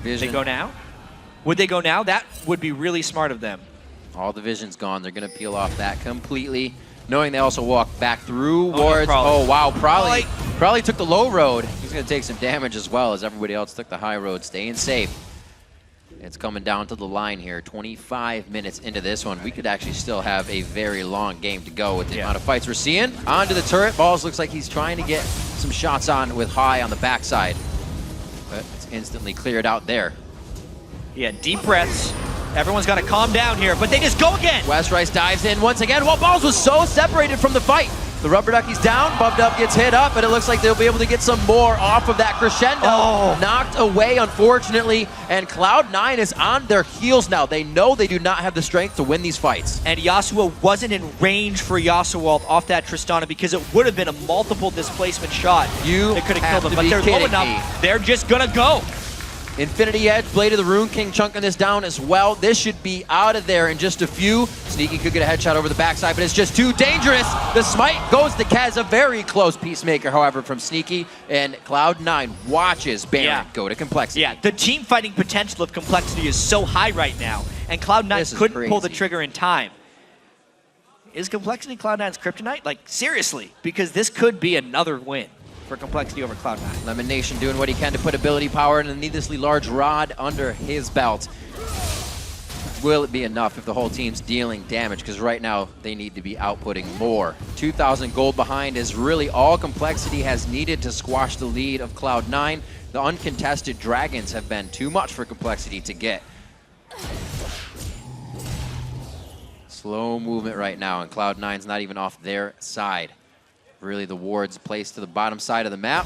Vision. They go now? Would they go now? That would be really smart of them. All the vision's gone. They're going to peel off that completely, knowing they also walk back through wards. Oh, wow. Probably took the low road. He's going to take some damage as well as everybody else took the high road, staying safe. It's coming down to the line here. 25 minutes into this one. We could actually still have a very long game to go with the amount of fights we're seeing. Onto the turret. Balls looks like he's trying to get some shots on with High on the backside. But it's instantly cleared out there. Yeah, deep breaths. Everyone's got to calm down here, but they just go again. Westrice dives in once again. Well, Balls was so separated from the fight. The rubber ducky's down, Bubbadub gets hit up, and it looks like they'll be able to get some more off of that crescendo. Knocked away, unfortunately, and Cloud9 is on their heels now. They know they do not have the strength to win these fights. And Yasuo wasn't in range for Yasuo off that Tristana because it would have been a multiple displacement shot. They could have killed him, but they're low enough. They're just gonna go. Infinity Edge, Blade of the Rune King chunking this down as well. This should be out of there in just a few. Sneaky could get a headshot over the backside, but it's just too dangerous. The smite goes to Kaz, a very close Peacemaker, however, from Sneaky. And Cloud9 watches Baron go to Complexity. Yeah, the team fighting potential of Complexity is so high right now, and Cloud9 couldn't pull the trigger in time. Is Complexity Cloud9's kryptonite? Like, seriously, because this could be another win for Complexity over Cloud9. LemonNation doing what he can to put ability power and a needlessly large rod under his belt. Will it be enough if the whole team's dealing damage? Because right now, they need to be outputting more. 2,000 gold behind is really all Complexity has needed to squash the lead of Cloud9. The uncontested dragons have been too much for Complexity to get. Slow movement right now, and Cloud9's not even off their side. Really, the wards placed to the bottom side of the map.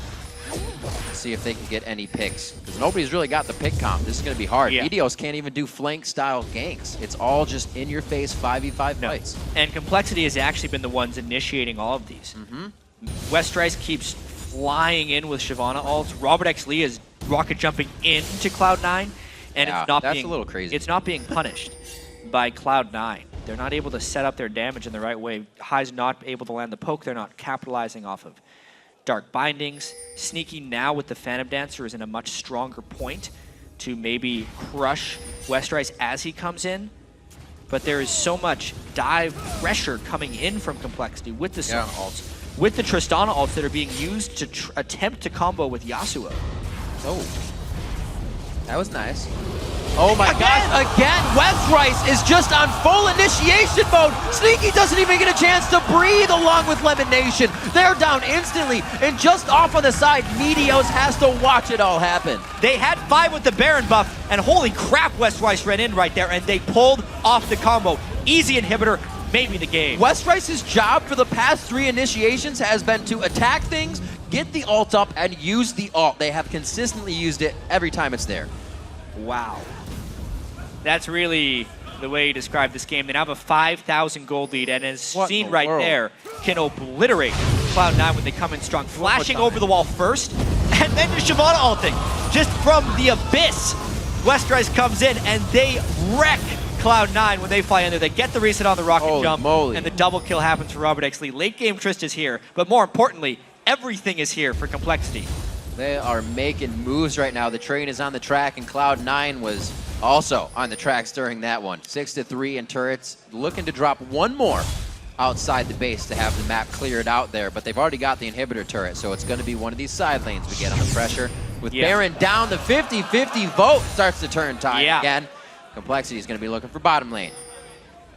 Let's see if they can get any picks, because nobody's really got the pick comp. This is going to be hard. Meteos can't even do flank-style ganks. It's all just in-your-face 5v5 fights. And Complexity has actually been the ones initiating all of these. Westrice keeps flying in with Shyvana ults. ROBERTxLEE is rocket jumping into Cloud9, and it's not that's a little crazy. It's not being punished by Cloud9. They're not able to set up their damage in the right way. High's not able to land the poke. They're not capitalizing off of Dark Bindings. Sneaky now with the Phantom Dancer is in a much stronger point to maybe crush Westrice as he comes in. But there is so much dive pressure coming in from Complexity with the Sona ults, with the Tristana ults that are being used to attempt to combo with Yasuo. Oh, that was nice. Oh my gosh, again, Westrice is just on full initiation mode. Sneaky doesn't even get a chance to breathe along with LemonNation. They're down instantly, and just off on the side, Meteos has to watch it all happen. They had 5 with the Baron buff, and holy crap, Westrice ran in right there, and they pulled off the combo. Easy inhibitor, maybe the game. Westrice's job for the past 3 initiations has been to attack things, get the ult up, and use the ult. They have consistently used it every time it's there. Wow. That's really the way you describe this game. They now have a 5,000 gold lead, and as seen right there, can obliterate Cloud9 when they come in strong. Flashing over the wall first, and then just Shyvana ulting. Just from the abyss, Westrice comes in, and they wreck Cloud9 when they fly in there. They get the reset on the rocket jump, and the double kill happens for ROBERTxLEE. Late game Trist is here, but more importantly, everything is here for Complexity. They are making moves right now. The train is on the track, and Cloud9 was also on the tracks during that one. 6-3 in turrets, looking to drop one more outside the base to have the map cleared out there, but they've already got the inhibitor turret, so it's going to be one of these side lanes we get on the pressure. With Baron down, the 50-50 vote starts to turn tide again. Complexity is going to be looking for bottom lane.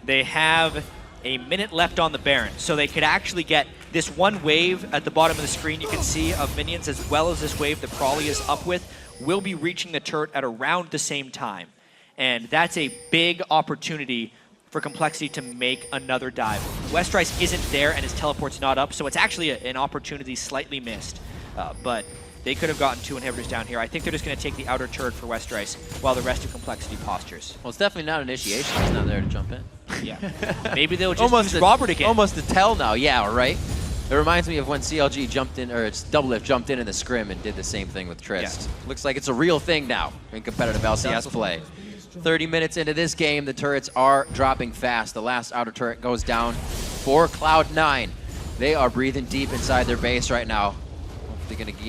They have a minute left on the Baron, so they could actually get this one wave at the bottom of the screen you can see of minions, as well as this wave that Prawley is up with, will be reaching the turret at around the same time. And that's a big opportunity for Complexity to make another dive. Westrice isn't there and his teleport's not up, so it's actually an opportunity slightly missed. But they could have gotten 2 inhibitors down here. I think they're just going to take the outer turret for Westrice while the rest of Complexity postures. Well, it's definitely not initiation. He's not there to jump in. Yeah. Maybe they'll just use Robert again. Almost a tell now, yeah, right? It reminds me of when CLG jumped in, or it's Doublelift jumped in the scrim and did the same thing with Trist. Looks like it's a real thing now in competitive LCS play. 30 minutes into this game, the turrets are dropping fast. The last outer turret goes down for Cloud9. They are breathing deep inside their base right now. They're going to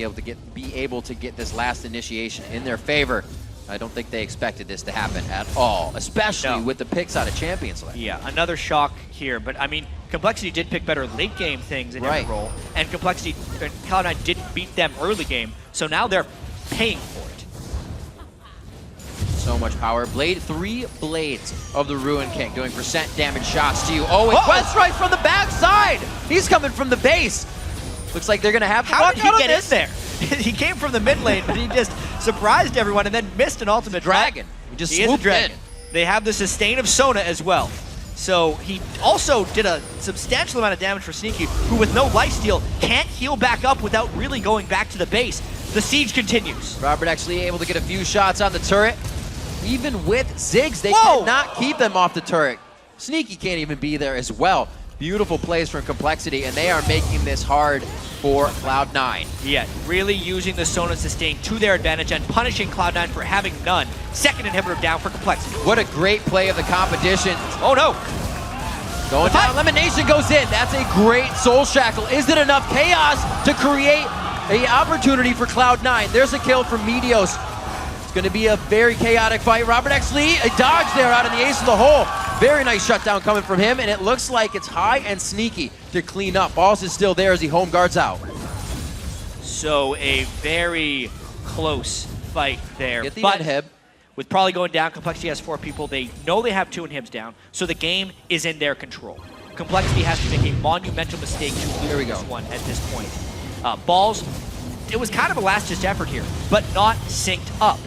be able to get this last initiation in their favor. I don't think they expected this to happen at all, especially with the picks out of Champions League. Yeah, another shock here, but I mean, Complexity did pick better late game things in every role, and Complexity and Cloud9 didn't beat them early game, so now they're paying for it. So much power. 3 blades of the Ruin King doing percent damage shots to you. Oh, and Westrice from the backside! He's coming from the base. Looks like they're going to have to How did he get in there? He came from the mid lane, but he just surprised everyone and then missed an ultimate dragon. He just swooped in. They have the sustain of Sona as well. So he also did a substantial amount of damage for Sneaky, who with no lifesteal can't heal back up without really going back to the base. The siege continues. ROBERTxLEE able to get a few shots on the turret. Even with Ziggs, they Whoa! cannot keep them off the turret. Sneaky can't even be there as well. Beautiful plays from Complexity, and they are making this hard for Cloud9. Yeah, really using the Sona sustain to their advantage and punishing Cloud9 for having none. Second inhibitor down for Complexity. What a great play of the competition. Oh no! Going down, LemonNation goes in. That's a great Soul Shackle. Is it enough chaos to create an opportunity for Cloud9? There's a kill from Meteos. It's going to be a very chaotic fight. ROBERTxLEE, a dodge there out in the ace of the hole. Very nice shutdown coming from him, and it looks like it's High and Sneaky to clean up. Balls is still there as he home guards out. So a very close fight there. Get the but inhib. with Probably going down, Complexity has 4 people. They know they have 2 inhibs down, so the game is in their control. Complexity has to make a monumental mistake to Here we lose go. this one at this point. Balls, it was kind of a last-ditch effort here, but not synced up.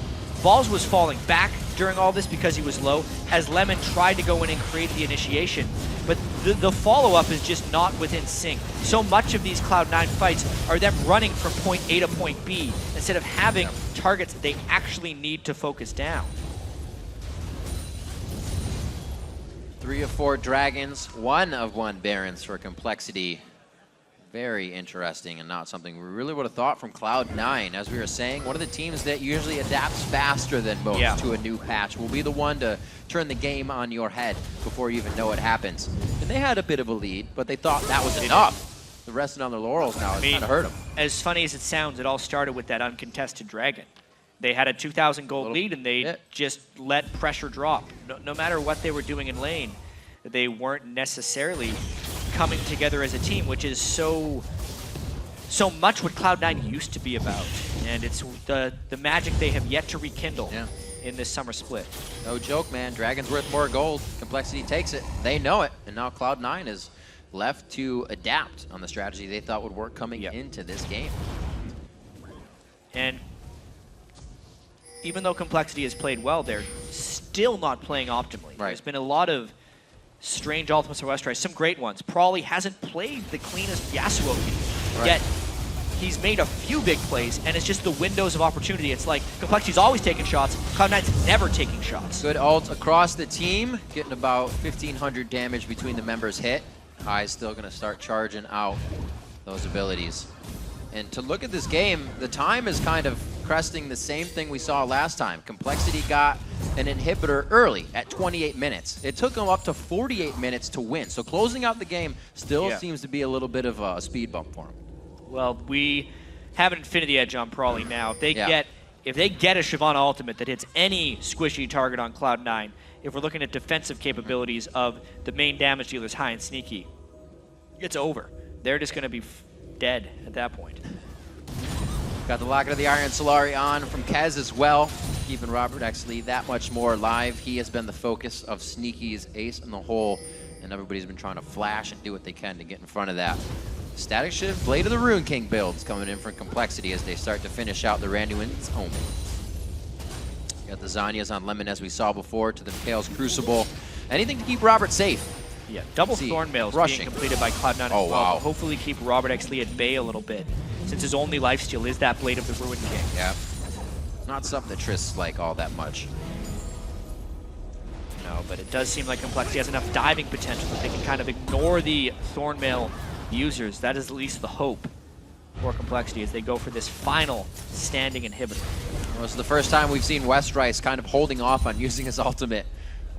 Balls was falling back during all this because he was low, as Lemon tried to go in and create the initiation. But the follow-up is just not within sync. So much of these Cloud9 fights are them running from point A to point B instead of having targets that they actually need to focus down. 3 of 4 dragons, 1 of 1 barons for Complexity. Very interesting and not something we really would have thought from Cloud9. As we were saying, one of the teams that usually adapts faster than most to a new patch will be the one to turn the game on your head before you even know it happens. And they had a bit of a lead, but they thought that was enough. The resting on their laurels now has kind of hurt them. As funny as it sounds, it all started with that uncontested dragon. They had a 2,000 gold lead, and they just let pressure drop. No matter what they were doing in lane, they weren't necessarily coming together as a team, which is so much what Cloud9 used to be about. And it's the magic they have yet to rekindle in this summer split. No joke, man. Dragon's worth more gold. Complexity takes it. They know it. And now Cloud9 is left to adapt on the strategy they thought would work coming into this game. And even though Complexity has played well, they're still not playing optimally. There's been a lot of strange ultimates for Westrice, some great ones. Probably hasn't played the cleanest Yasuo game, yet he's made a few big plays, and it's just the windows of opportunity. It's like Complexity's always taking shots, Cloud9's never taking shots. Good ult across the team, getting about 1,500 damage between the members hit. High's still going to start charging out those abilities. And to look at this game, the time is kind of cresting the same thing we saw last time. Complexity got an inhibitor early at 28 minutes. It took them up to 48 minutes to win. So closing out the game still seems to be a little bit of a speed bump for them. Well, we have an infinity edge on Probably now. If they get a Shyvana ultimate that hits any squishy target on Cloud9, if we're looking at defensive capabilities of the main damage dealers, High and Sneaky, it's over. They're just going to be dead at that point. Got the Locket of the Iron Solari on from Kez as well, keeping ROBERTxLEE that much more alive. He has been the focus of Sneaky's ace in the hole, and everybody's been trying to flash and do what they can to get in front of that. Static Shift, Blade of the Rune King builds coming in from Complexity as they start to finish out the Randuin's Omen. Got the Zanyas on Lemon as we saw before to the Kale's Crucible. Anything to keep Robert safe. Yeah, double Thornmails being completed by Cloud9 as well. Hopefully keep ROBERTxLEE at bay a little bit, since his only lifesteal is that Blade of the Ruin King. Yeah. Not something that Triss like all that much. No, but it does seem like Complexity has enough diving potential that they can kind of ignore the Thornmail users. That is at least the hope for Complexity as they go for this final standing inhibitor. Well, this is the first time we've seen Westrice kind of holding off on using his ultimate.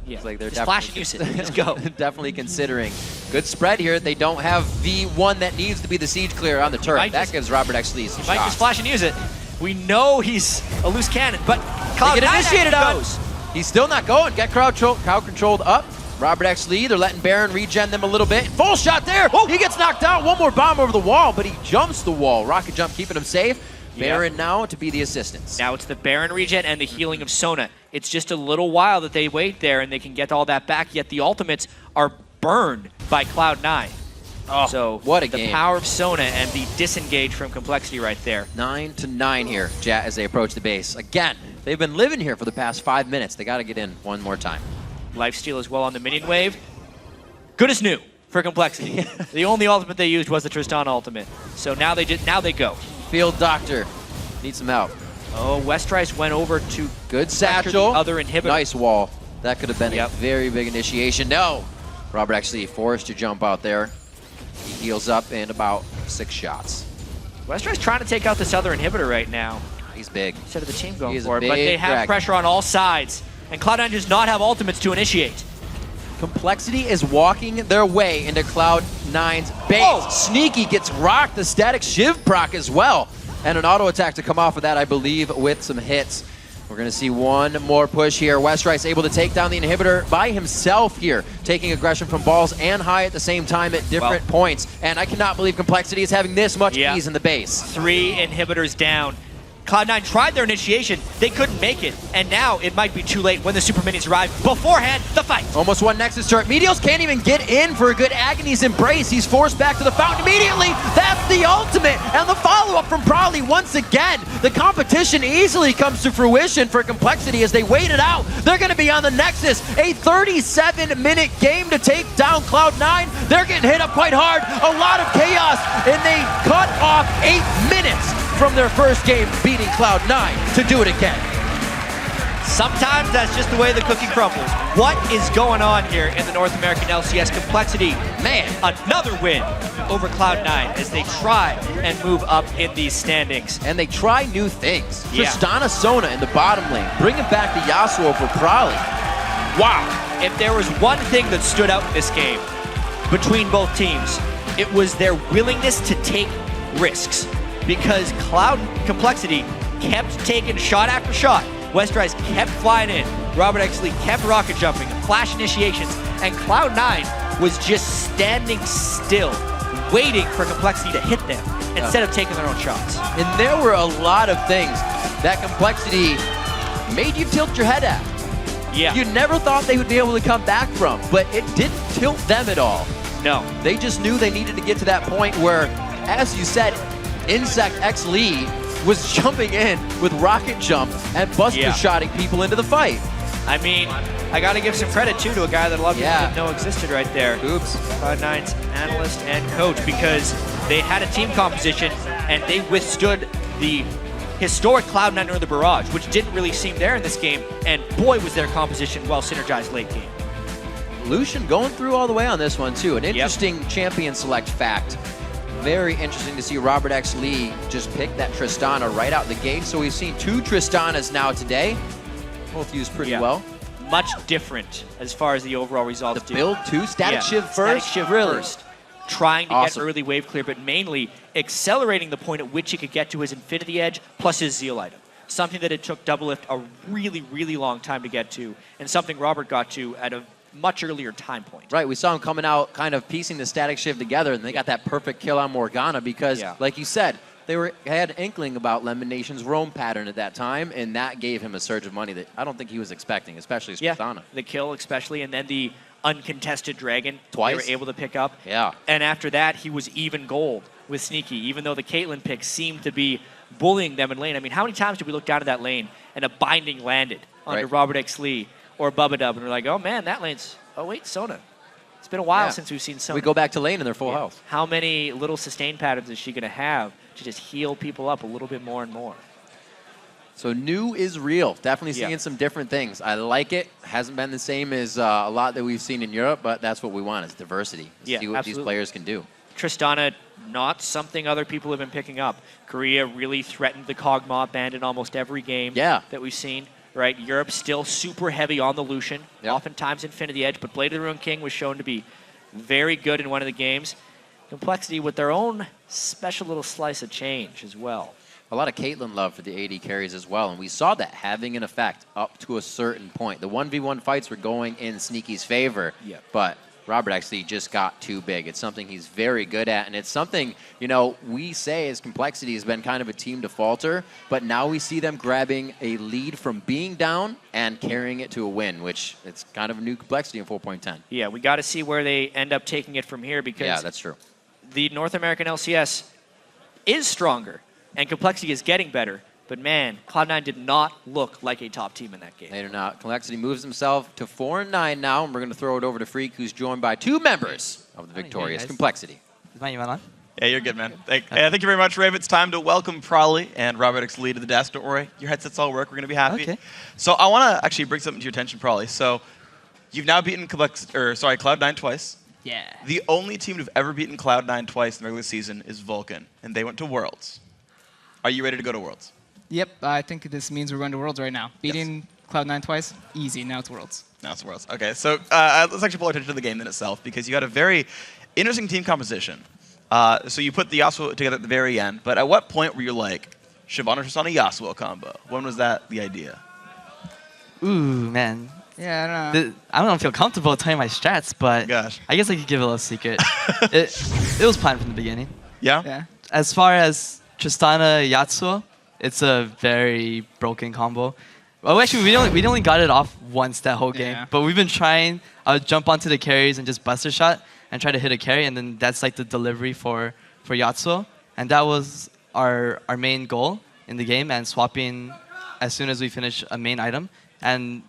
Yeah, it's like they're just flash and use it. Let's go. Definitely considering. Good spread here. They don't have the one that needs to be the siege clear on the turret. That gives ROBERTxLEE some shots. He might just flash and use it. We know he's a loose cannon, but Cloud9 get initiated on. goes. He's still not going. Get crowd controlled up. ROBERTxLEE, they're letting Baron regen them a little bit. Full shot there. Oh, he gets knocked out. One more bomb over the wall, but he jumps the wall. Rocket jump keeping him safe. Baron now to be the assistance. Now it's the Baron regen and the healing of Sona. It's just a little while that they wait there and they can get all that back, yet the ultimates are burned by Cloud9. Oh, so what a the game. Power of Sona and the disengage from Complexity right there. 9-9 here, Jat, as they approach the base. Again, they've been living here for the past 5 minutes. They got to get in one more time. Lifesteal as well on the minion wave. good as new for Complexity. The only ultimate they used was the Tristana ultimate. So now they go. Field Doctor needs some help. Oh, Westrice went over to Good pressure satchel. the other inhibitor. Nice wall. That could have been Yep. a very big initiation. No! ROBERTxLEE forced to jump out there. He heals up in about 6 shots. Westrice trying to take out this other inhibitor right now. He's big. Instead of the team He going is a for it, but big they have dragon. pressure on all sides. And Cloud9 does not have ultimates to initiate. Complexity is walking their way into Cloud9's base. Oh. Sneaky gets rocked. The static Shiv proc as well. And an auto attack to come off of that, I believe, with some hits. We're going to see one more push here. Westrice able to take down the inhibitor by himself here, taking aggression from balls and high at the same time at different points. And I cannot believe Complexity is having this much ease in the base. 3 inhibitors down. Cloud9 tried their initiation, they couldn't make it, and now it might be too late when the super minis arrive. Beforehand, the fight. Almost one Nexus turret. Meteos can't even get in for a good Agony's Embrace. He's forced back to the fountain immediately. That's the ultimate, and the follow-up from Probably once again. The competition easily comes to fruition for Complexity as they wait it out. They're going to be on the Nexus. A 37-minute game to take down Cloud9. They're getting hit up quite hard. A lot of chaos, and they cut off 8 minutes from their first game beating Cloud9 to do it again. Sometimes that's just the way the cookie crumbles. What is going on here in the North American LCS? Complexity, man, another win over Cloud9 as they try and move up in these standings. And they try new things. Yeah. Tristana Sona in the bottom lane, bringing back the Yasuo for Probably. Wow. If there was one thing that stood out in this game between both teams, it was their willingness to take risks. Because Complexity kept taking shot after shot. Westrice kept flying in. ROBERTxLEE kept rocket jumping, flash initiations, and Cloud9 was just standing still, waiting for Complexity to hit them instead of taking their own shots. And there were a lot of things that Complexity made you tilt your head at. Yeah. You never thought they would be able to come back from, but it didn't tilt them at all. No. They just knew they needed to get to that point where, as you said, ROBERTxLEE was jumping in with rocket jump and buster shotting people into the fight. I mean, I got to give some credit too to a guy that a lot of people didn't know existed right there. Oops. Cloud9's analyst and coach, because they had a team composition and they withstood the historic Cloud9 under the barrage, which didn't really seem there in this game, and boy was their composition well synergized late game. Lucian going through all the way on this one too. An interesting champion select fact. Very interesting to see ROBERTxLEE just pick that Tristana right out the gate. So we've seen 2 Tristanas now today. Both used pretty well. Much different as far as the overall results The build too? Static Shiv first? Static Shiv really? first. Trying to Awesome. get early wave clear, but mainly accelerating the point at which he could get to his Infinity Edge plus his Zeal item. Something that it took Doublelift a really, really long time to get to, and something Robert got to at a much earlier time point. Right, we saw him coming out kind of piecing the Static Shiv together, and they got that perfect kill on Morgana because, like you said, they had an inkling about LemonNation's roam pattern at that time, and that gave him a surge of money that I don't think he was expecting, especially as Tristana. The kill especially, and then the uncontested dragon Twice. they were able to pick up. Yeah. And after that, he was even gold with Sneaky, even though the Caitlyn pick seemed to be bullying them in lane. I mean, how many times did we look down at that lane and a binding landed under ROBERTxLEE or Bubbadub, and we're like, oh man, that lane's, oh wait, Sona. It's been a while since we've seen Sona. We go back to lane and they're full health. How many little sustain patterns is she going to have to just heal people up a little bit more and more? So new is real. Definitely seeing some different things. I like it. Hasn't been the same as a lot that we've seen in Europe, but that's what we want is diversity. See what these players can do. Tristana, not something other people have been picking up. Korea really threatened the Kog'Maw band in almost every game that we've seen. Right, Europe still super heavy on the Lucian, oftentimes Infinity Edge, but Blade of the Ruined King was shown to be very good in one of the games. Complexity with their own special little slice of change as well. A lot of Caitlyn love for the AD carries as well, and we saw that having an effect up to a certain point. The 1v1 fights were going in Sneaky's favor, but ROBERTxLEE just got too big. It's something he's very good at, and it's something, you know, we say as Complexity has been kind of a team defaulter, but now we see them grabbing a lead from being down and carrying it to a win, which it's kind of a new Complexity in 4.10. Yeah, we got to see where they end up taking it from here because that's true. The North American LCS is stronger, and Complexity is getting better, But man, Cloud9 did not look like a top team in that game. They do not. Complexity moves himself to 4-9 now, and we're going to throw it over to Freak, who's joined by 2 members of the victorious Complexity. Is my email on? Yeah, you're good, man. Thank you very much, Rave. It's time to welcome PROLLY and ROBERTxLEE to the desk. Don't worry, your headsets all work. We're going to be happy. Okay. So I want to actually bring something to your attention, PROLLY. So you've now beaten Cloud9 twice. Yeah. The only team to have ever beaten Cloud9 twice in the regular season is Vulcan, and they went to Worlds. Are you ready to go to Worlds? Yep, I think this means we're going to Worlds right now. Beating Cloud9 twice, easy. Now it's Worlds. Now it's Worlds. Okay, so let's actually pull our attention to the game in itself, because you had a very interesting team composition. So you put the Yasuo together at the very end, but at what point were you like, Shyvana Tristana Yasuo combo? When was that the idea? Ooh, man. Yeah, I don't know. I don't feel comfortable telling my strats, but I guess I could give a little secret. it was planned from the beginning. Yeah? Yeah. As far as Tristana Yasuo, it's a very broken combo. Well, actually, we only got it off once that whole game, but we've been trying. Jump onto the carries and just buster shot and try to hit a carry, and then that's like the delivery for Yasuo, and that was our main goal in the game. And swapping as soon as we finish a main item, and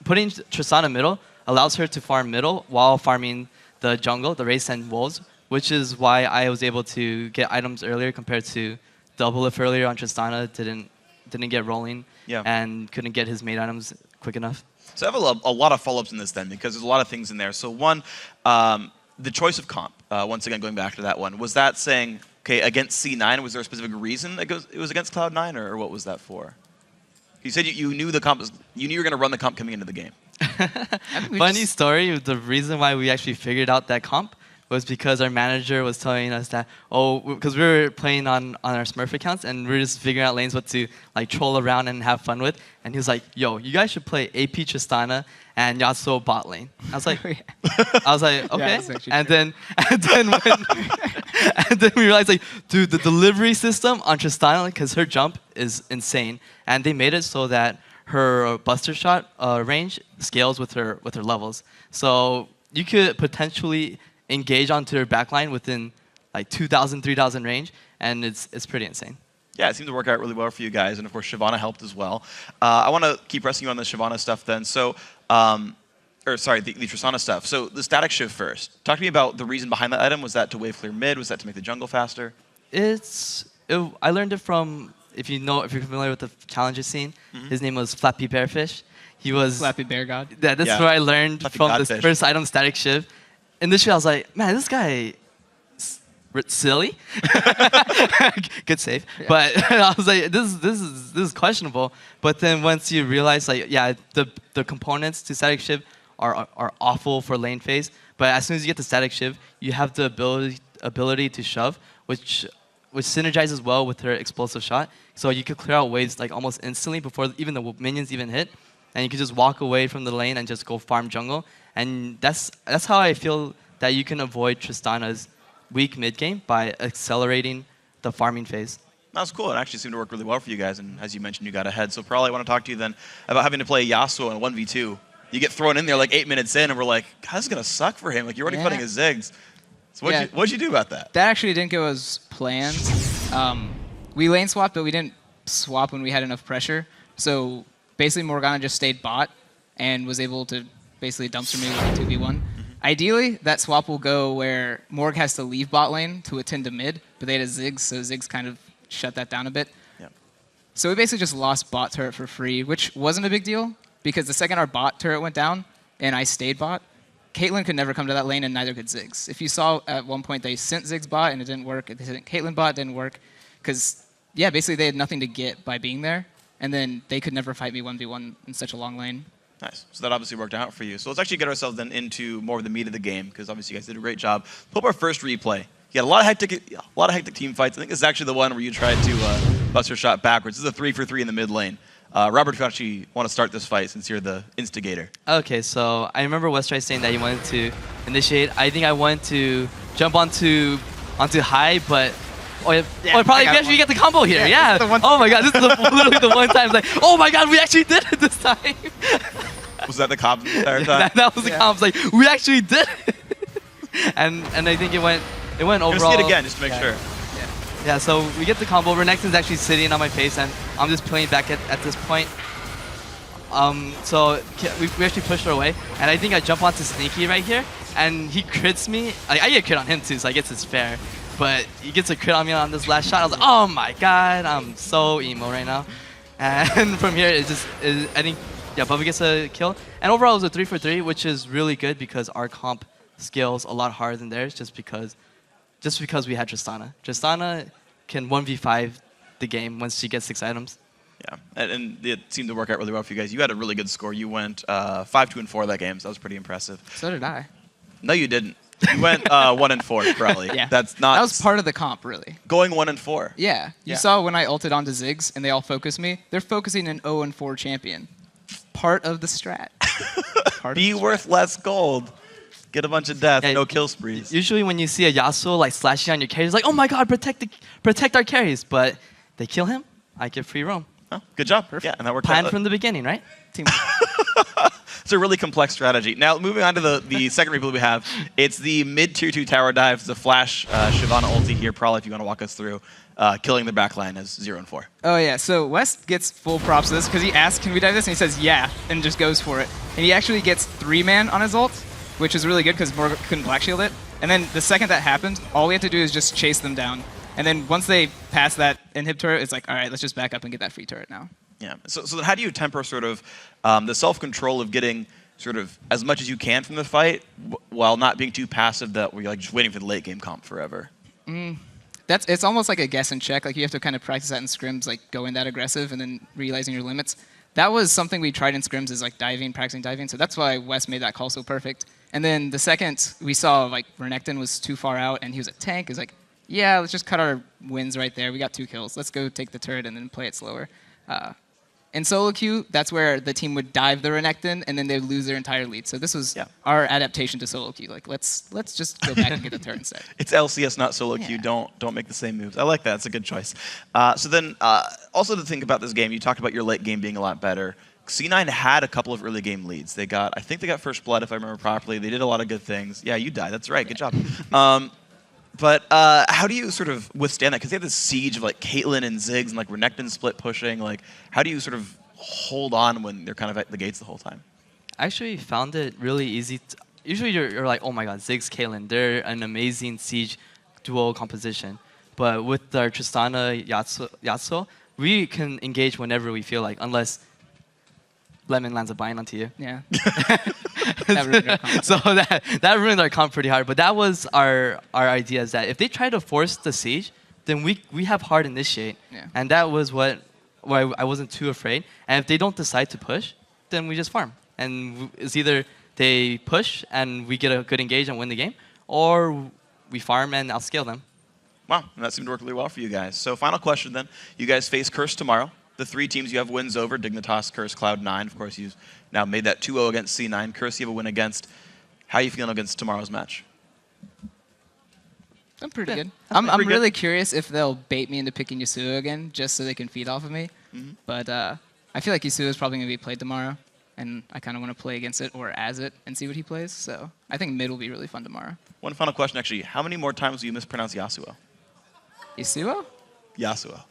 putting Tristana middle allows her to farm middle while farming the jungle, the Wraiths and Wolves, which is why I was able to get items earlier compared to double lift earlier on Tristana. Didn't get rolling and couldn't get his main items quick enough. So I have a lot of follow-ups in this then, because there's a lot of things in there. So one, the choice of comp, once again going back to that one, was that saying, okay, against C9, was there a specific reason it was against Cloud9, or what was that for? You said you knew the comp, you knew you were going to run the comp coming into the game. Funny story, the reason why we actually figured out that comp was because our manager was telling us that, because we were playing on our Smurf accounts, and we were just figuring out lanes what to like troll around and have fun with. And he was like, yo, you guys should play AP Tristana and Yasuo bot lane. I was like, okay. And then we realized, like, dude, the delivery system on Tristana, because her jump is insane, and they made it so that her buster shot range scales with her levels. So you could potentially engage onto her backline within like 2,000, 3,000 range, and it's pretty insane. Yeah, it seemed to work out really well for you guys, and of course Shyvana helped as well. I want to keep pressing you on the Shyvana stuff then. So, the Tristana stuff. So the static shift first. Talk to me about the reason behind that item. Was that to wave clear mid? Was that to make the jungle faster? I learned it from, if you're familiar with the challenges scene, his name was Flappy Bearfish. He was Flappy Bear God. Yeah, that's where I learned Flappy from Godfish. this first item, static shift. Initially, I was like, man, this guy silly. Good save. Yeah. But I was like, this is questionable. But then once you realize, like, yeah, the components to static shift are awful for lane phase. But as soon as you get the static shift, you have the ability to shove, which synergizes well with her explosive shot. So you could clear out waves like almost instantly before even the minions even hit, and you could just walk away from the lane and just go farm jungle. And that's how I feel that you can avoid Tristana's weak mid game, by accelerating the farming phase. That's cool. It actually seemed to work really well for you guys, and as you mentioned, you got ahead. So probably I want to talk to you then about having to play Yasuo in a 1v2. You get thrown in there like 8 minutes in, and we're like, God, this is going to suck for him. Like, you're already putting his Ziggs. So what'd you do about that? That actually didn't go as planned. We lane swapped, but we didn't swap when we had enough pressure. So basically Morgana just stayed bot and was able to basically dumpster me with a 2v1. Ideally, that swap will go where Morg has to leave bot lane to attend to mid, but they had a Ziggs, so Ziggs kind of shut that down a bit. Yep. So we basically just lost bot turret for free, which wasn't a big deal, because the second our bot turret went down and I stayed bot, Caitlyn could never come to that lane, and neither could Ziggs. If you saw at one point they sent Ziggs bot and it didn't work, they sent Caitlyn bot, it didn't work, because yeah, basically they had nothing to get by being there, and then they could never fight me 1v1 in such a long lane. Nice. So that obviously worked out for you. So let's actually get ourselves then into more of the meat of the game, because obviously you guys did a great job. Pull up our first replay. You had a lot of hectic team fights. I think this is actually the one where you tried to bust your shot backwards. This is a 3-for-3 in the mid lane. Robert, you actually want to start this fight since you're the instigator. Okay, so I remember Westrice saying that he wanted to initiate. I think I wanted to jump onto high, but probably actually get the combo here. Yeah. Oh my God, this is literally the one time. It's like, oh my God, we actually did it this time. Was that the comp the entire time? that was the comp. Like, we actually did it. and I think it went overall. Let's see it again just to make sure. Yeah, so we get the combo. Renekton's actually sitting on my face, and I'm just playing back at this point. So we actually pushed her away, and I think I jump onto Sneaky right here, and he crits me. I get a crit on him too, so I guess it's fair. But he gets a crit on me on this last shot. I was like, oh my god, I'm so emo right now. And from here, I think, yeah, Bubba gets a kill. And overall, it was a 3 for 3, which is really good because our comp scales a lot harder than theirs just because we had Tristana. Tristana can 1v5 the game once she gets 6 items. Yeah, and it seemed to work out really well for you guys. You had a really good score. You went 5-2-4 that game, so that was pretty impressive. So did I. No, you didn't. You went 1-4, probably. Yeah. That's not. That was part of the comp, really. Going 1-4. Yeah. You saw when I ulted onto Ziggs and they all focused me. They're focusing an 0-4 champion. Part of the strat. Be worth less gold. Get a bunch of death, no kill sprees. Usually when you see a Yasuo like slashing on your carries, like, oh my god, protect our carries. But they kill him, I get free roam. Oh, good job. Perfect. Yeah, and that worked Planned out. from the beginning, right? Team. It's a really complex strategy. Now, moving on to the second replay we have, it's the mid tier 2 tower dive. It's a flash Shyvana ulti here, probably if you want to walk us through. Killing the backline as 0-4. Oh yeah, so West gets full props to this because he asks, can we dive this? And he says, yeah, and just goes for it. And he actually gets 3-man on his ult, which is really good because Morgan couldn't black shield it. And then the second that happened, all we have to do is just chase them down. And then once they pass that inhib turret, it's like, all right, let's just back up and get that free turret now. Yeah. So then how do you temper sort of the self-control of getting sort of as much as you can from the fight while not being too passive that we're like just waiting for the late game comp forever? It's almost like a guess and check. Like you have to kind of practice that in scrims, like going that aggressive and then realizing your limits. That was something we tried in scrims, is like diving, practicing diving. So that's why West made that call so perfect. And then the second we saw like Renekton was too far out and he was a tank, is like, yeah, let's just cut our wins right there. We got 2 kills. Let's go take the turret and then play it slower. In solo queue, that's where the team would dive the Renekton and then they would lose their entire lead. So this was our adaptation to solo queue. Like let's just go back and get the turret instead. It's LCS, not solo queue. Don't make the same moves. I like that. It's a good choice. So then, also to think about this game, you talked about your late game being a lot better. C9 had a couple of early game leads. I think they got first blood if I remember properly. They did a lot of good things. Yeah, you died. That's right. Good job. But how do you sort of withstand that? Because they have this siege of like Caitlyn and Ziggs and like Renekton split pushing. Like, how do you sort of hold on when they're kind of at the gates the whole time? I actually found it really easy. Usually you're like, oh my god, Ziggs, Caitlyn, they're an amazing siege duo composition. But with our Tristana Yasuo, we can engage whenever we feel like, unless Lemon lands a bind onto you. Yeah. So that ruined our comp pretty hard. But that was our idea, is that if they try to force the siege, then we have hard initiate. Yeah. And that was why I wasn't too afraid. And if they don't decide to push, then we just farm. And it's either they push and we get a good engage and win the game, or we farm and outscale them. Wow, and that seemed to work really well for you guys. So final question then. You guys face Curse tomorrow. The 3 teams you have wins over, Dignitas, Curse, Cloud9. Of course, you've now made that 2-0 against C9. Curse, you have a win against. How are you feeling against tomorrow's match? I'm pretty good. I'm really curious if they'll bait me into picking Yasuo again, just so they can feed off of me. But I feel like Yasuo is probably going to be played tomorrow, and I kind of want to play against it or as it and see what he plays. So I think mid will be really fun tomorrow. One final question, actually. How many more times will you mispronounce Yasuo? Yasuo? Yasuo.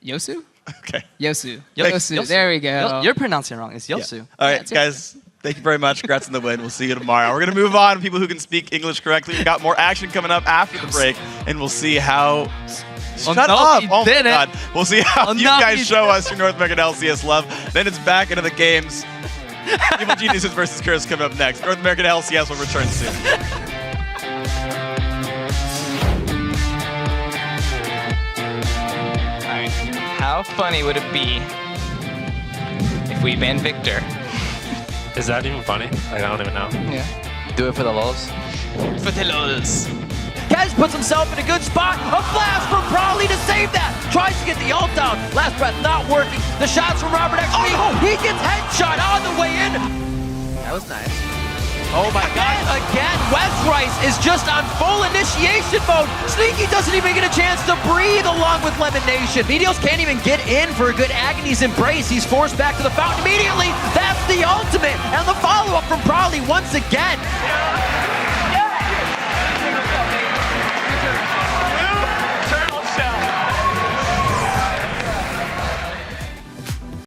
Yosu? Okay. Yosu. Thanks. Yosu. There we go. You're pronouncing it wrong. It's Yosu. Yeah. All right, guys. Thank you very much. Congrats on the win. We'll see you tomorrow. We're going to move on to people who can speak English correctly. We've got more action coming up after the break, and we'll see how... Shut up! Oh my God. We'll see how you guys show us your North American LCS love. Then it's back into the games. Evil Geniuses versus Curse coming up next. North American LCS will return soon. How funny would it be if we ban Victor? Is that even funny? I don't even know. Yeah. Do it for the lulz. For the lulz. Kez puts himself in a good spot. A blast from Probably to save that. Tries to get the ult down. Last breath not working. The shots from ROBERTxLEE. Oh, he gets headshot on the way in. That was nice. Oh my God, again, Westrice is just on full initiation mode. Sneaky doesn't even get a chance to breathe along with LemonNation. Meteos can't even get in for a good Agony's Embrace. He's forced back to the fountain immediately. That's the ultimate. And the follow-up from Probably once again.